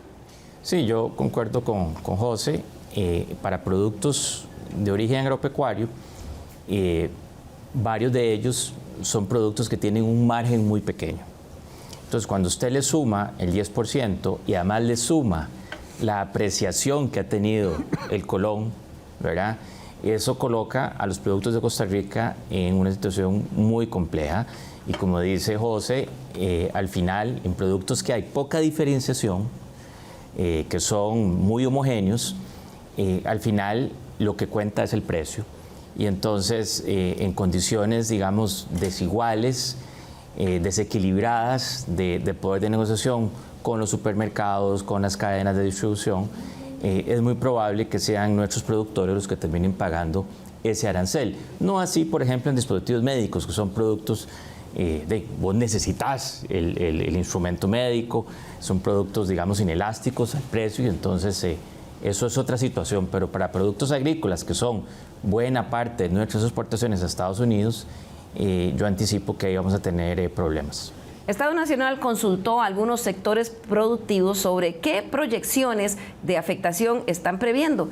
Sí, yo concuerdo con José. Para productos de origen agropecuario, varios de ellos son productos que tienen un margen muy pequeño. Entonces, cuando usted le suma el 10% y además le suma la apreciación que ha tenido el colón, ¿verdad? Eso coloca a los productos de Costa Rica en una situación muy compleja. Y como dice José, al final, en productos que hay poca diferenciación, que son muy homogéneos, al final lo que cuenta es el precio. Y entonces, en condiciones, digamos, desiguales, desequilibradas de poder de negociación con los supermercados, con las cadenas de distribución, es muy probable que sean nuestros productores los que terminen pagando ese arancel. No así, por ejemplo, en dispositivos médicos, que son productos vos necesitas el instrumento médico, son productos, digamos, inelásticos al precio, y entonces eso es otra situación. Pero para productos agrícolas, que son buena parte de nuestras exportaciones a Estados Unidos, yo anticipo que ahí vamos a tener problemas. Estado Nacional consultó a algunos sectores productivos sobre qué proyecciones de afectación están previendo.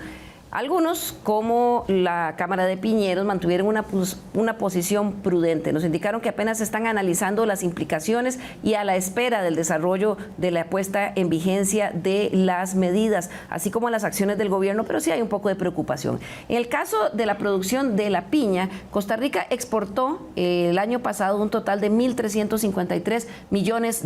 Algunos, como la Cámara de Piñeros, mantuvieron una posición prudente. Nos indicaron que apenas están analizando las implicaciones y a la espera del desarrollo de la puesta en vigencia de las medidas, así como las acciones del gobierno, pero sí hay un poco de preocupación. En el caso de la producción de la piña, Costa Rica exportó el año pasado un total de $1.353 millones.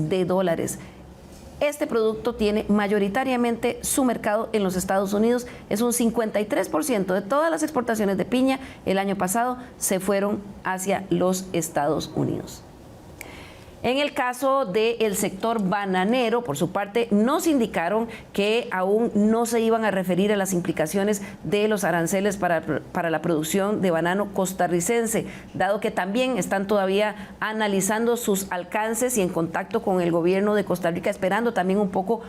Este producto tiene mayoritariamente su mercado en los Estados Unidos. Es un 53% de todas las exportaciones de piña el año pasado se fueron hacia los Estados Unidos. En el caso del sector bananero, por su parte, nos indicaron que aún no se iban a referir a las implicaciones de los aranceles para la producción de banano costarricense, dado que también están todavía analizando sus alcances y en contacto con el gobierno de Costa Rica, esperando también un poco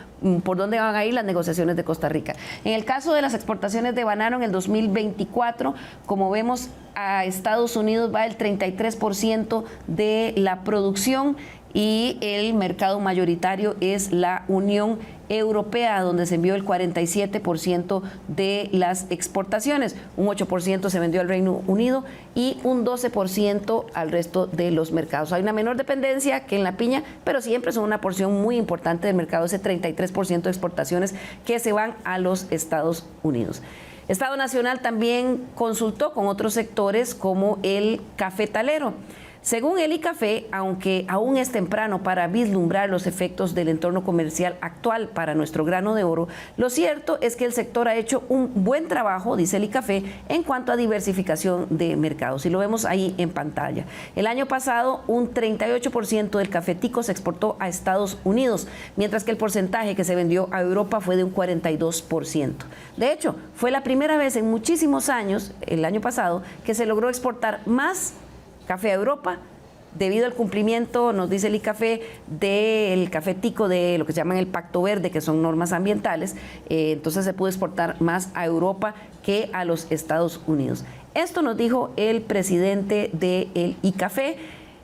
por dónde van a ir las negociaciones de Costa Rica. En el caso de las exportaciones de banano en el 2024, como vemos, a Estados Unidos va el 33% de la producción y el mercado mayoritario es la Unión Europea, donde se envió el 47% de las exportaciones. Un 8% se vendió al Reino Unido y un 12% al resto de los mercados. Hay una menor dependencia que en la piña, pero siempre son una porción muy importante del mercado, ese 33% de exportaciones que se van a los Estados Unidos. Estado Nacional también consultó con otros sectores como el cafetalero. Según el ICAFE, aunque aún es temprano para vislumbrar los efectos del entorno comercial actual para nuestro grano de oro, lo cierto es que el sector ha hecho un buen trabajo, dice el ICAFE, en cuanto a diversificación de mercados. Y lo vemos ahí en pantalla. El año pasado, un 38% del café tico se exportó a Estados Unidos, mientras que el porcentaje que se vendió a Europa fue de un 42%. De hecho, fue la primera vez en muchísimos años, el año pasado, que se logró exportar más café a Europa, debido al cumplimiento, nos dice el ICAFE, del café tico de lo que se llaman el Pacto Verde, que son normas ambientales. Entonces se pudo exportar más a Europa que a los Estados Unidos. Esto nos dijo el presidente del ICAFE,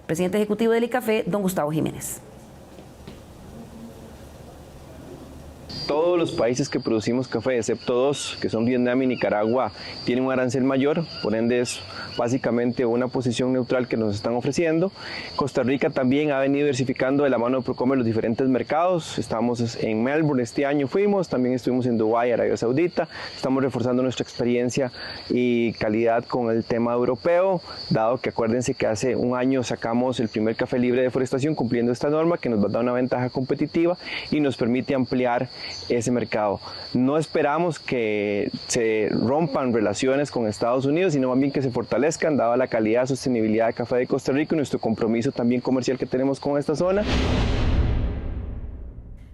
presidente ejecutivo del ICAFE, don Gustavo Jiménez. Todos los países que producimos café, excepto dos, que son Vietnam y Nicaragua, tienen un arancel mayor, por ende es básicamente una posición neutral que nos están ofreciendo. Costa Rica también ha venido diversificando de la mano de Procomer los diferentes mercados. Estamos en Melbourne, este año fuimos, también estuvimos en Dubái, Arabia Saudita. Estamos reforzando nuestra experiencia y calidad con el tema europeo, dado que acuérdense que hace un año sacamos el primer café libre de deforestación cumpliendo esta norma, que nos va a dar una ventaja competitiva y nos permite ampliar ese mercado. No esperamos que se rompan relaciones con Estados Unidos, sino más bien que se fortalezcan, dada la calidad y sostenibilidad de café de Costa Rica y nuestro compromiso también comercial que tenemos con esta zona.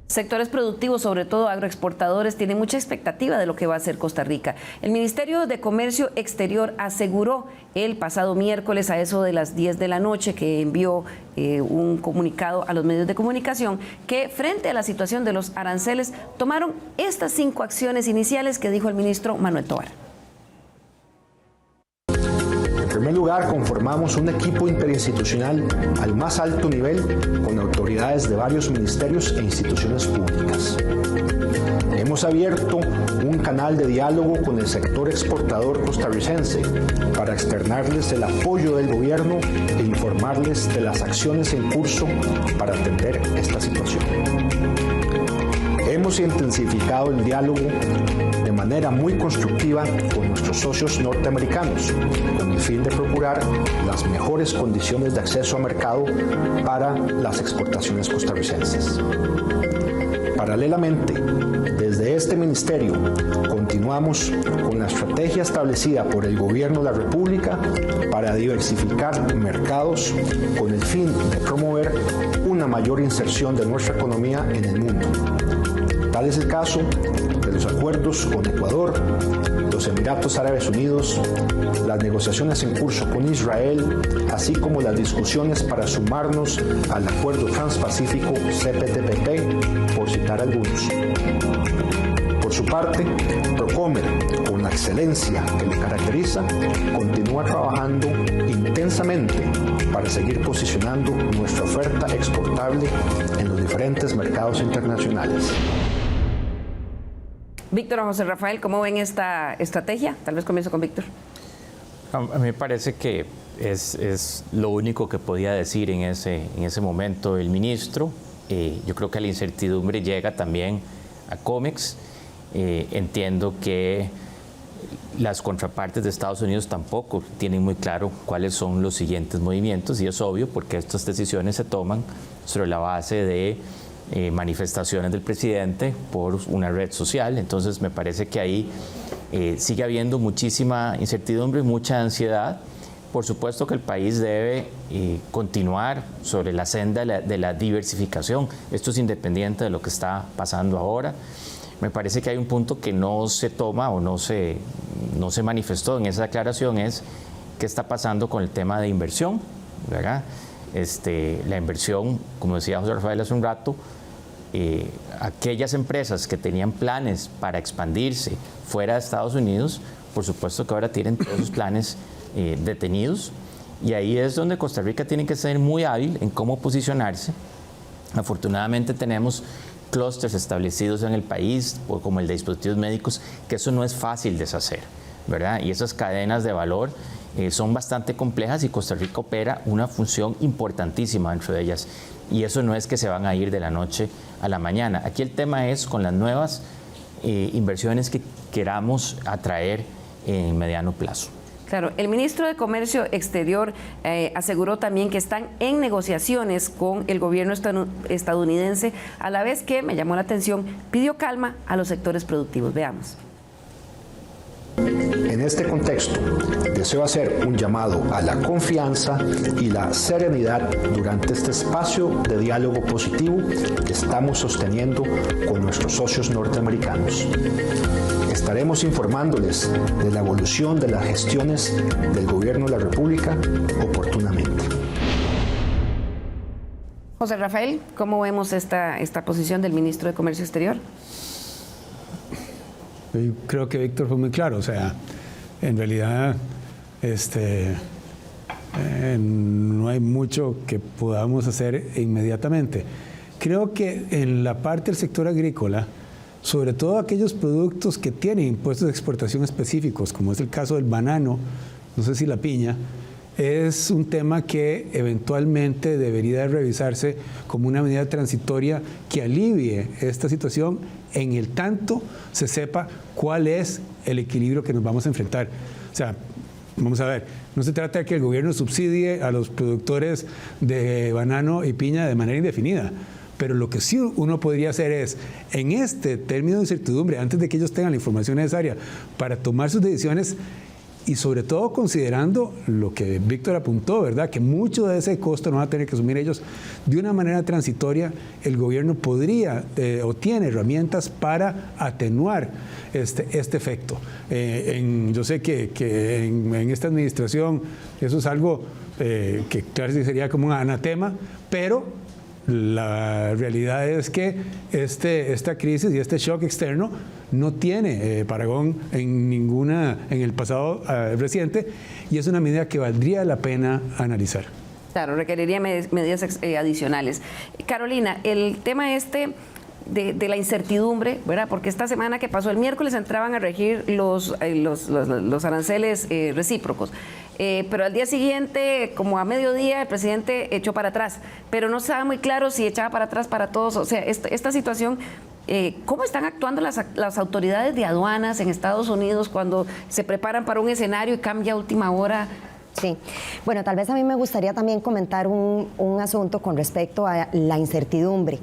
Sectores productivos, sobre todo agroexportadores, tienen mucha expectativa de lo que va a hacer Costa Rica. El Ministerio de Comercio Exterior aseguró el pasado miércoles a eso de las 10 de la noche que envió un comunicado a los medios de comunicación que frente a la situación de los aranceles tomaron estas 5 acciones iniciales que dijo el ministro Manuel Tovar. En primer lugar, conformamos un equipo interinstitucional al más alto nivel con autoridades de varios ministerios e instituciones públicas. Hemos abierto un canal de diálogo con el sector exportador costarricense para externarles el apoyo del gobierno e informarles de las acciones en curso para atender esta situación. Hemos intensificado el diálogo de manera muy constructiva con nuestros socios norteamericanos, con el fin de procurar las mejores condiciones de acceso a mercado para las exportaciones costarricenses. Paralelamente, desde este ministerio continuamos con la estrategia establecida por el Gobierno de la República para diversificar mercados con el fin de promover una mayor inserción de nuestra economía en el mundo. Tal es el caso de los acuerdos con Ecuador, los Emiratos Árabes Unidos, las negociaciones en curso con Israel, así como las discusiones para sumarnos al Acuerdo Transpacífico CPTPP, por citar algunos. Por su parte, Procomer, con la excelencia que le caracteriza, continúa trabajando intensamente para seguir posicionando nuestra oferta exportable en los diferentes mercados internacionales. Víctor, José Rafael, ¿cómo ven esta estrategia? Tal vez comienzo con Víctor. A mí me parece que es lo único que podía decir en ese momento el ministro. Yo creo que la incertidumbre llega también a COMEX. Entiendo que las contrapartes de Estados Unidos tampoco tienen muy claro cuáles son los siguientes movimientos, y es obvio porque estas decisiones se toman sobre la base de manifestaciones del presidente por una red social. Entonces me parece que ahí sigue habiendo muchísima incertidumbre, mucha ansiedad. Por supuesto que el país debe continuar sobre la senda de la diversificación. Esto es independiente de lo que está pasando ahora. Me parece que hay un punto que no se toma o no se manifestó en esa declaración, es qué está pasando con el tema de inversión, ¿verdad? La inversión, como decía José Rafael hace un rato, aquellas empresas que tenían planes para expandirse fuera de Estados Unidos, por supuesto que ahora tienen todos sus planes detenidos, y ahí es donde Costa Rica tiene que ser muy hábil en cómo posicionarse. Afortunadamente tenemos clústeres establecidos en el país, como el de dispositivos médicos, que eso no es fácil deshacer, ¿verdad? Y esas cadenas de valor son bastante complejas y Costa Rica opera una función importantísima dentro de ellas. Y eso no es que se van a ir de la noche a la mañana. Aquí el tema es con las nuevas inversiones que queramos atraer en mediano plazo. Claro, el ministro de Comercio Exterior aseguró también que están en negociaciones con el gobierno estadounidense, a la vez que, me llamó la atención, pidió calma a los sectores productivos. Veamos. En este contexto, deseo hacer un llamado a la confianza y la serenidad durante este espacio de diálogo positivo que estamos sosteniendo con nuestros socios norteamericanos. Estaremos informándoles de la evolución de las gestiones del Gobierno de la República oportunamente. José Rafael, ¿cómo vemos esta posición del ministro de Comercio Exterior? Yo creo que Víctor fue muy claro, o sea, en realidad no hay mucho que podamos hacer inmediatamente. Creo que en la parte del sector agrícola, sobre todo aquellos productos que tienen impuestos de exportación específicos, como es el caso del banano, no sé si la piña, es un tema que eventualmente debería de revisarse como una medida transitoria que alivie esta situación en el tanto se sepa cuál es el equilibrio que nos vamos a enfrentar. O sea, vamos a ver, no se trata de que el gobierno subsidie a los productores de banano y piña de manera indefinida, pero lo que sí uno podría hacer es, en este término de incertidumbre, antes de que ellos tengan la información necesaria para tomar sus decisiones, y sobre todo considerando lo que Víctor apuntó, ¿verdad? Que mucho de ese costo no van a tener que asumir ellos de una manera transitoria. El gobierno podría o tiene herramientas para atenuar este efecto. Yo sé que en esta administración eso es algo que claro sería como un anatema, pero la realidad es que esta crisis y este shock externo no tiene parangón en el pasado reciente, y es una medida que valdría la pena analizar. Claro, requeriría medidas adicionales. Carolina, el tema de la incertidumbre, ¿verdad? Porque esta semana que pasó, el miércoles entraban a regir los aranceles recíprocos. Pero al día siguiente, como a mediodía, el presidente echó para atrás, pero no estaba muy claro si echaba para atrás para todos. O sea, esta situación, ¿cómo están actuando las autoridades de aduanas en Estados Unidos cuando se preparan para un escenario y cambia a última hora? Sí, bueno, tal vez a mí me gustaría también comentar un asunto con respecto a la incertidumbre.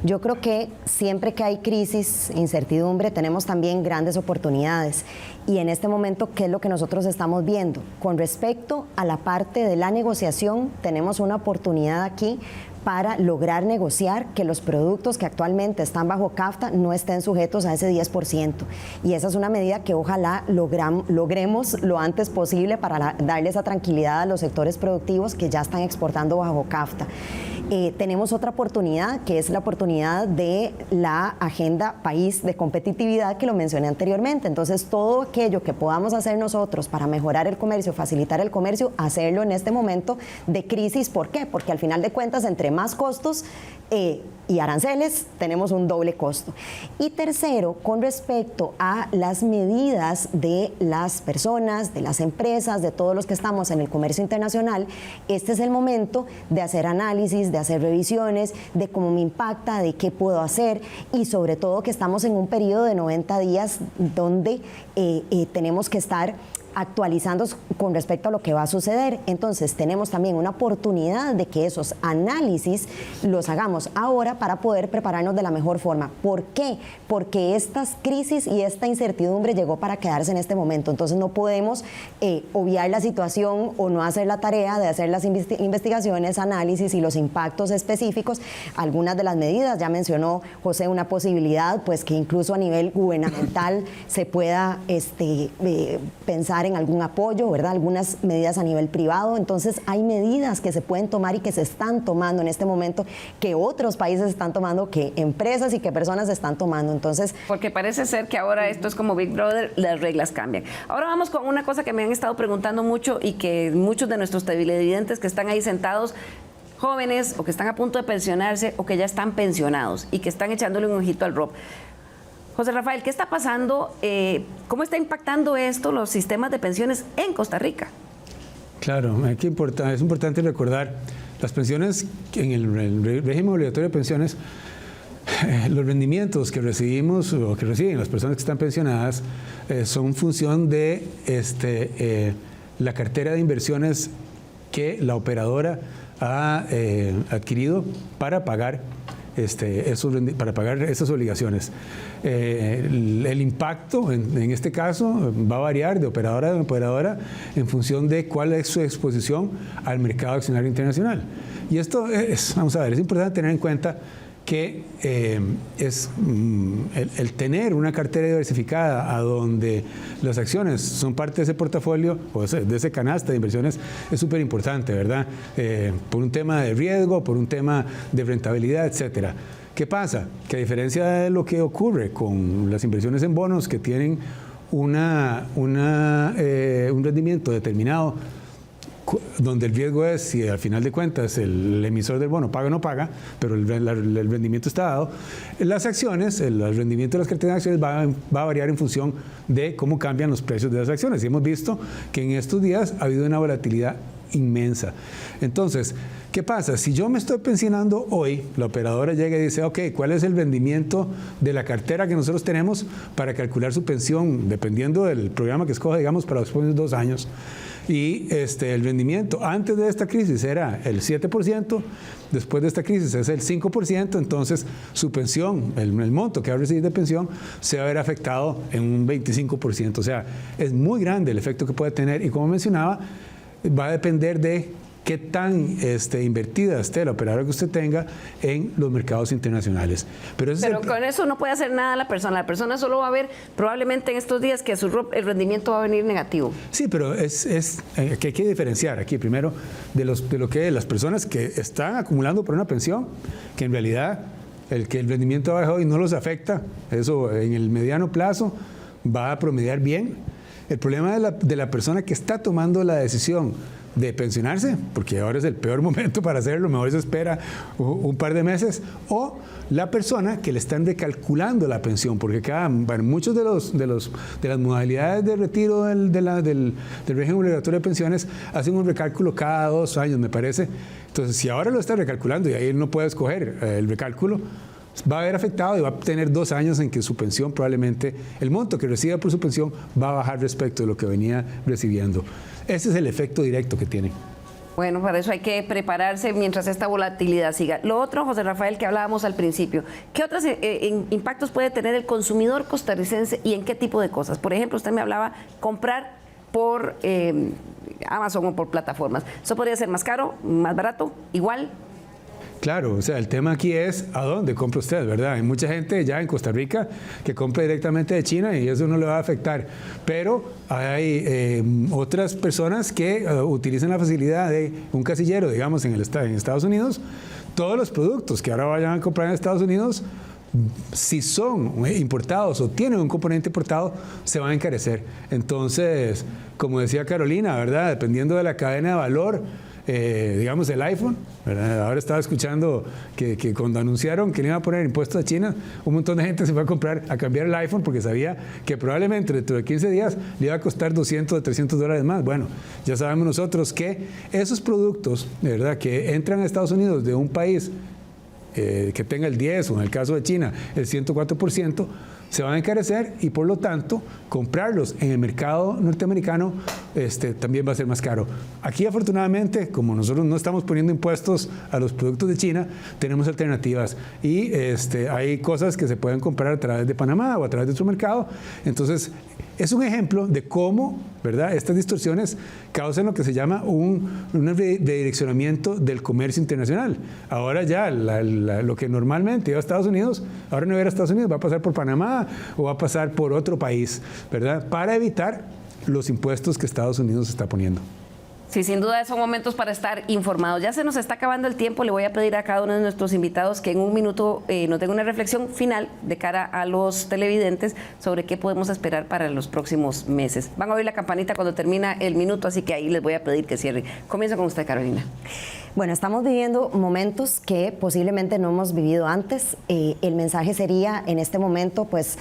Yo creo que siempre que hay crisis, incertidumbre, tenemos también grandes oportunidades. Y en este momento, ¿qué es lo que nosotros estamos viendo? Con respecto a la parte de la negociación, tenemos una oportunidad aquí para lograr negociar que los productos que actualmente están bajo CAFTA no estén sujetos a ese 10%. Y esa es una medida que ojalá logremos lo antes posible para darle esa tranquilidad a los sectores productivos que ya están exportando bajo CAFTA. Tenemos otra oportunidad, que es la oportunidad de la Agenda País de Competitividad, que lo mencioné anteriormente. Entonces, todo aquello que podamos hacer nosotros para mejorar el comercio, facilitar el comercio, hacerlo en este momento de crisis. ¿Por qué? Porque al final de cuentas, entre más costos y aranceles, tenemos un doble costo. Y tercero, con respecto a las medidas de las personas, de las empresas, de todos los que estamos en el comercio internacional, este es el momento de hacer análisis, de hacer revisiones, de cómo me impacta, de qué puedo hacer, y sobre todo que estamos en un periodo de 90 días donde tenemos que estar actualizando con respecto a lo que va a suceder. Entonces tenemos también una oportunidad de que esos análisis los hagamos ahora para poder prepararnos de la mejor forma. ¿Por qué? Porque estas crisis y esta incertidumbre llegó para quedarse en este momento. Entonces no podemos obviar la situación o no hacer la tarea de hacer las investigaciones, análisis y los impactos específicos. Algunas de las medidas, ya mencionó José, una posibilidad pues que incluso a nivel gubernamental se pueda pensar en algún apoyo, ¿verdad? Algunas medidas a nivel privado. Entonces hay medidas que se pueden tomar y que se están tomando en este momento, que otros países están tomando, que empresas y que personas están tomando. Entonces, porque parece ser que ahora esto es como Big Brother, las reglas cambian. Ahora vamos con una cosa que me han estado preguntando mucho y que muchos de nuestros televidentes que están ahí sentados, jóvenes o que están a punto de pensionarse o que ya están pensionados y que están echándole un ojito al ROP. José Rafael, ¿qué está pasando? ¿Cómo está impactando esto los sistemas de pensiones en Costa Rica? Claro, es importante recordar, las pensiones, en el régimen obligatorio de pensiones, los rendimientos que recibimos o que reciben las personas que están pensionadas son función de la cartera de inversiones que la operadora ha adquirido para pagar esas obligaciones. El impacto en este caso va a variar de operadora a operadora en función de cuál es su exposición al mercado accionario internacional. Y esto es importante tener en cuenta que el tener una cartera diversificada a donde las acciones son parte de ese portafolio o de ese canasta de inversiones es súper importante, ¿verdad? Por un tema de riesgo, por un tema de rentabilidad, etcétera. ¿Qué pasa? Que a diferencia de lo que ocurre con las inversiones en bonos que tienen un rendimiento determinado, donde el riesgo es si al final de cuentas el emisor del bono paga o no paga, pero el rendimiento está dado, las acciones, el rendimiento de las carteras de acciones va a variar en función de cómo cambian los precios de las acciones. Y hemos visto que en estos días ha habido una volatilidad inmensa. Entonces, ¿qué pasa? Si yo me estoy pensionando hoy, la operadora llega y dice, ok, ¿cuál es el rendimiento de la cartera que nosotros tenemos para calcular su pensión, dependiendo del programa que escoja, digamos, para los próximos 2 años? Y el rendimiento antes de esta crisis era el 7%, después de esta crisis es el 5%, entonces su pensión, el monto que va a recibir de pensión, se va a ver afectado en un 25%. O sea, es muy grande el efecto que puede tener y, como mencionaba, va a depender de qué tan invertida esté la operadora que usted tenga en los mercados internacionales. Pero con eso no puede hacer nada la persona solo va a ver probablemente en estos días que el rendimiento va a venir negativo. Sí, pero que hay que diferenciar aquí primero de lo que las personas que están acumulando por una pensión, que en realidad el rendimiento ha bajado y no los afecta, eso en el mediano plazo va a promediar bien. El problema de la persona que está tomando la decisión de pensionarse, porque ahora es el peor momento para hacerlo, mejor se espera un par de meses, o la persona que le están recalculando la pensión, porque muchos de las modalidades de retiro del régimen obligatorio de pensiones hacen un recálculo cada 2 años, me parece. Entonces, si ahora lo está recalculando y ahí él no puede escoger el recálculo, va a haber afectado y va a tener 2 años en que su pensión probablemente, el monto que reciba por su pensión va a bajar respecto de lo que venía recibiendo. Ese es el efecto directo que tiene. Bueno, para eso hay que prepararse mientras esta volatilidad siga. Lo otro, José Rafael, que hablábamos al principio, ¿qué otros impactos puede tener el consumidor costarricense y en qué tipo de cosas? Por ejemplo, usted me hablaba comprar por Amazon o por plataformas. ¿Eso podría ser más caro, más barato, igual? Claro, o sea, el tema aquí es a dónde compra usted, ¿verdad? Hay mucha gente ya en Costa Rica que compra directamente de China y eso no le va a afectar, pero hay otras personas que utilizan la facilidad de un casillero, digamos, en Estados Unidos. Todos los productos que ahora vayan a comprar en Estados Unidos, si son importados o tienen un componente importado, se van a encarecer. Entonces, como decía Carolina, ¿verdad? Dependiendo de la cadena de valor, digamos el iPhone, ¿verdad? Ahora estaba escuchando que cuando anunciaron que le iban a poner impuestos a China, un montón de gente se fue a cambiar el iPhone porque sabía que probablemente dentro de 15 días le iba a costar $200 o $300 más. Bueno, ya sabemos nosotros que esos productos, ¿verdad?, que entran a Estados Unidos de un país que tenga el 10 o en el caso de China el 104%, se van a encarecer y por lo tanto comprarlos en el mercado norteamericano también va a ser más caro. Aquí afortunadamente, como nosotros no estamos poniendo impuestos a los productos de China, tenemos alternativas y hay cosas que se pueden comprar a través de Panamá o a través de otro mercado. Entonces es un ejemplo de cómo, ¿verdad?, estas distorsiones causan lo que se llama un redireccionamiento del comercio internacional. Ahora ya lo que normalmente iba a Estados Unidos, ahora no va a ir a Estados Unidos, va a pasar por Panamá o va a pasar por otro país, ¿verdad?, para evitar los impuestos que Estados Unidos está poniendo. Sí, sin duda son momentos para estar informados. Ya se nos está acabando el tiempo. Le voy a pedir a cada uno de nuestros invitados que en un minuto nos den una reflexión final de cara a los televidentes sobre qué podemos esperar para los próximos meses. Van a oír la campanita cuando termina el minuto, así que ahí les voy a pedir que cierren. Comienzo con usted, Carolina. Bueno, estamos viviendo momentos que posiblemente no hemos vivido antes. El mensaje sería, en este momento, pues...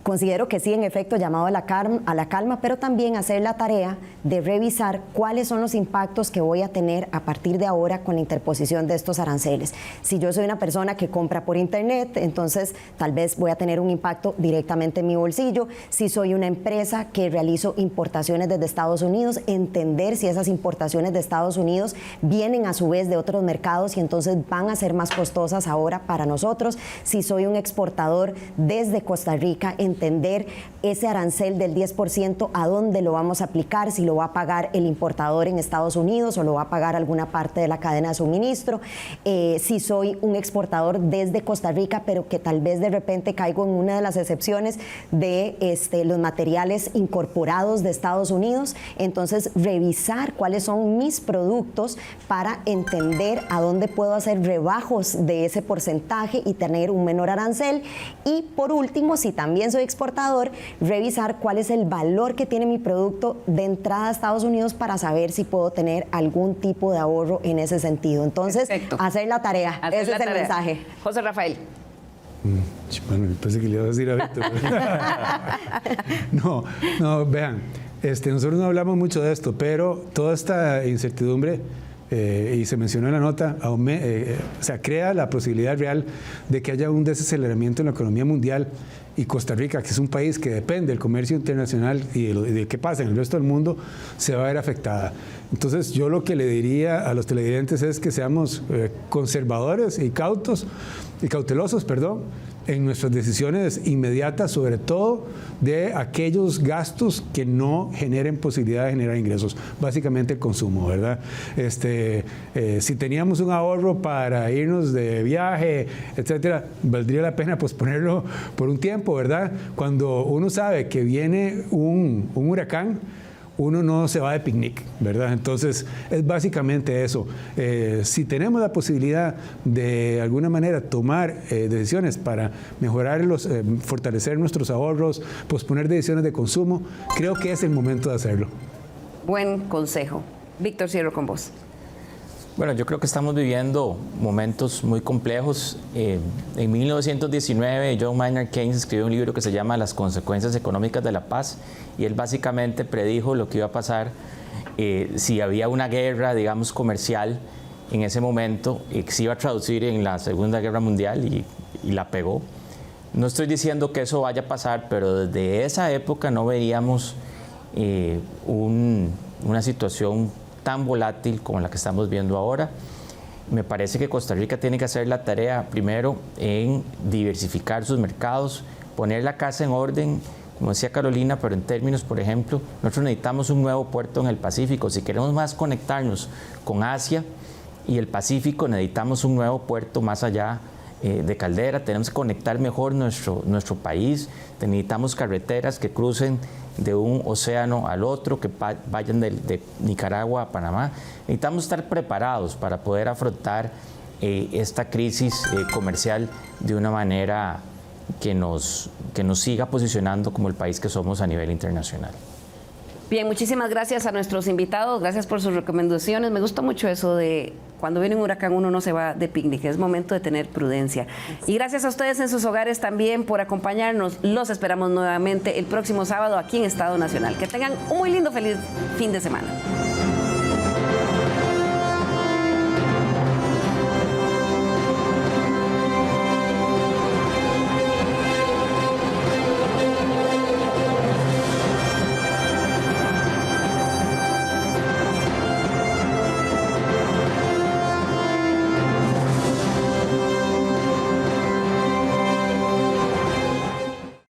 considero que sí, en efecto, llamado a la calma, pero también hacer la tarea de revisar cuáles son los impactos que voy a tener a partir de ahora con la interposición de estos aranceles. Si yo soy una persona que compra por internet, entonces tal vez voy a tener un impacto directamente en mi bolsillo. Si soy una empresa que realizo importaciones desde Estados Unidos, entender si esas importaciones de Estados Unidos vienen a su vez de otros mercados y entonces van a ser más costosas ahora para nosotros. Si soy un exportador desde Costa Rica, entender ese arancel del 10%, a dónde lo vamos a aplicar, si lo va a pagar el importador en Estados Unidos o lo va a pagar alguna parte de la cadena de suministro. Si soy un exportador desde Costa Rica, pero que tal vez de repente caigo en una de las excepciones de los materiales incorporados de Estados Unidos, entonces revisar cuáles son mis productos para entender a dónde puedo hacer rebajos de ese porcentaje y tener un menor arancel. Y por último, si también soy exportador, revisar cuál es el valor que tiene mi producto de entrada a Estados Unidos para saber si puedo tener algún tipo de ahorro en ese sentido. Entonces, perfecto, hacer la tarea. Ese es el mensaje. José Rafael. Bueno, pensé que le iba a decir a Víctor. No, vean, nosotros no hablamos mucho de esto, pero toda esta incertidumbre, y se mencionó en la nota, crea la posibilidad real de que haya un desaceleramiento en la economía mundial, y Costa Rica, que es un país que depende del comercio internacional y de qué pasa en el resto del mundo, se va a ver afectada. Entonces yo lo que le diría a los televidentes es que seamos conservadores y cautelosos, en nuestras decisiones inmediatas, sobre todo de aquellos gastos que no generen posibilidad de generar ingresos, básicamente el consumo, ¿verdad? Si teníamos un ahorro para irnos de viaje, etcétera, valdría la pena posponerlo por un tiempo, ¿verdad? Cuando uno sabe que viene un huracán, uno no se va de picnic, ¿verdad? Entonces, es básicamente eso. Si tenemos la posibilidad de alguna manera tomar decisiones para mejorar fortalecer nuestros ahorros, posponer decisiones de consumo, creo que es el momento de hacerlo. Buen consejo. Víctor, cierro con vos. Bueno, yo creo que estamos viviendo momentos muy complejos. En 1919, John Maynard Keynes escribió un libro que se llama Las consecuencias económicas de la paz, y él básicamente predijo lo que iba a pasar si había una guerra, digamos, comercial en ese momento, que se iba a traducir en la Segunda Guerra Mundial, y la pegó. No estoy diciendo que eso vaya a pasar, pero desde esa época no veíamos una situación tan volátil como la que estamos viendo ahora. Me parece que Costa Rica tiene que hacer la tarea primero en diversificar sus mercados, poner la casa en orden, como decía Carolina, pero en términos, por ejemplo, nosotros necesitamos un nuevo puerto en el Pacífico. Si queremos más conectarnos con Asia y el Pacífico, necesitamos un nuevo puerto más allá de Caldera. Tenemos que conectar mejor nuestro país. Necesitamos carreteras que crucen de un océano al otro, que vayan de Nicaragua a Panamá. Necesitamos estar preparados para poder afrontar esta crisis comercial de una manera que nos siga posicionando como el país que somos a nivel internacional. Bien, muchísimas gracias a nuestros invitados, gracias por sus recomendaciones. Me gustó mucho eso de cuando viene un huracán uno no se va de picnic, es momento de tener prudencia. Y gracias a ustedes en sus hogares también por acompañarnos. Los esperamos nuevamente el próximo sábado aquí en Estado Nacional. Que tengan un muy lindo, feliz fin de semana.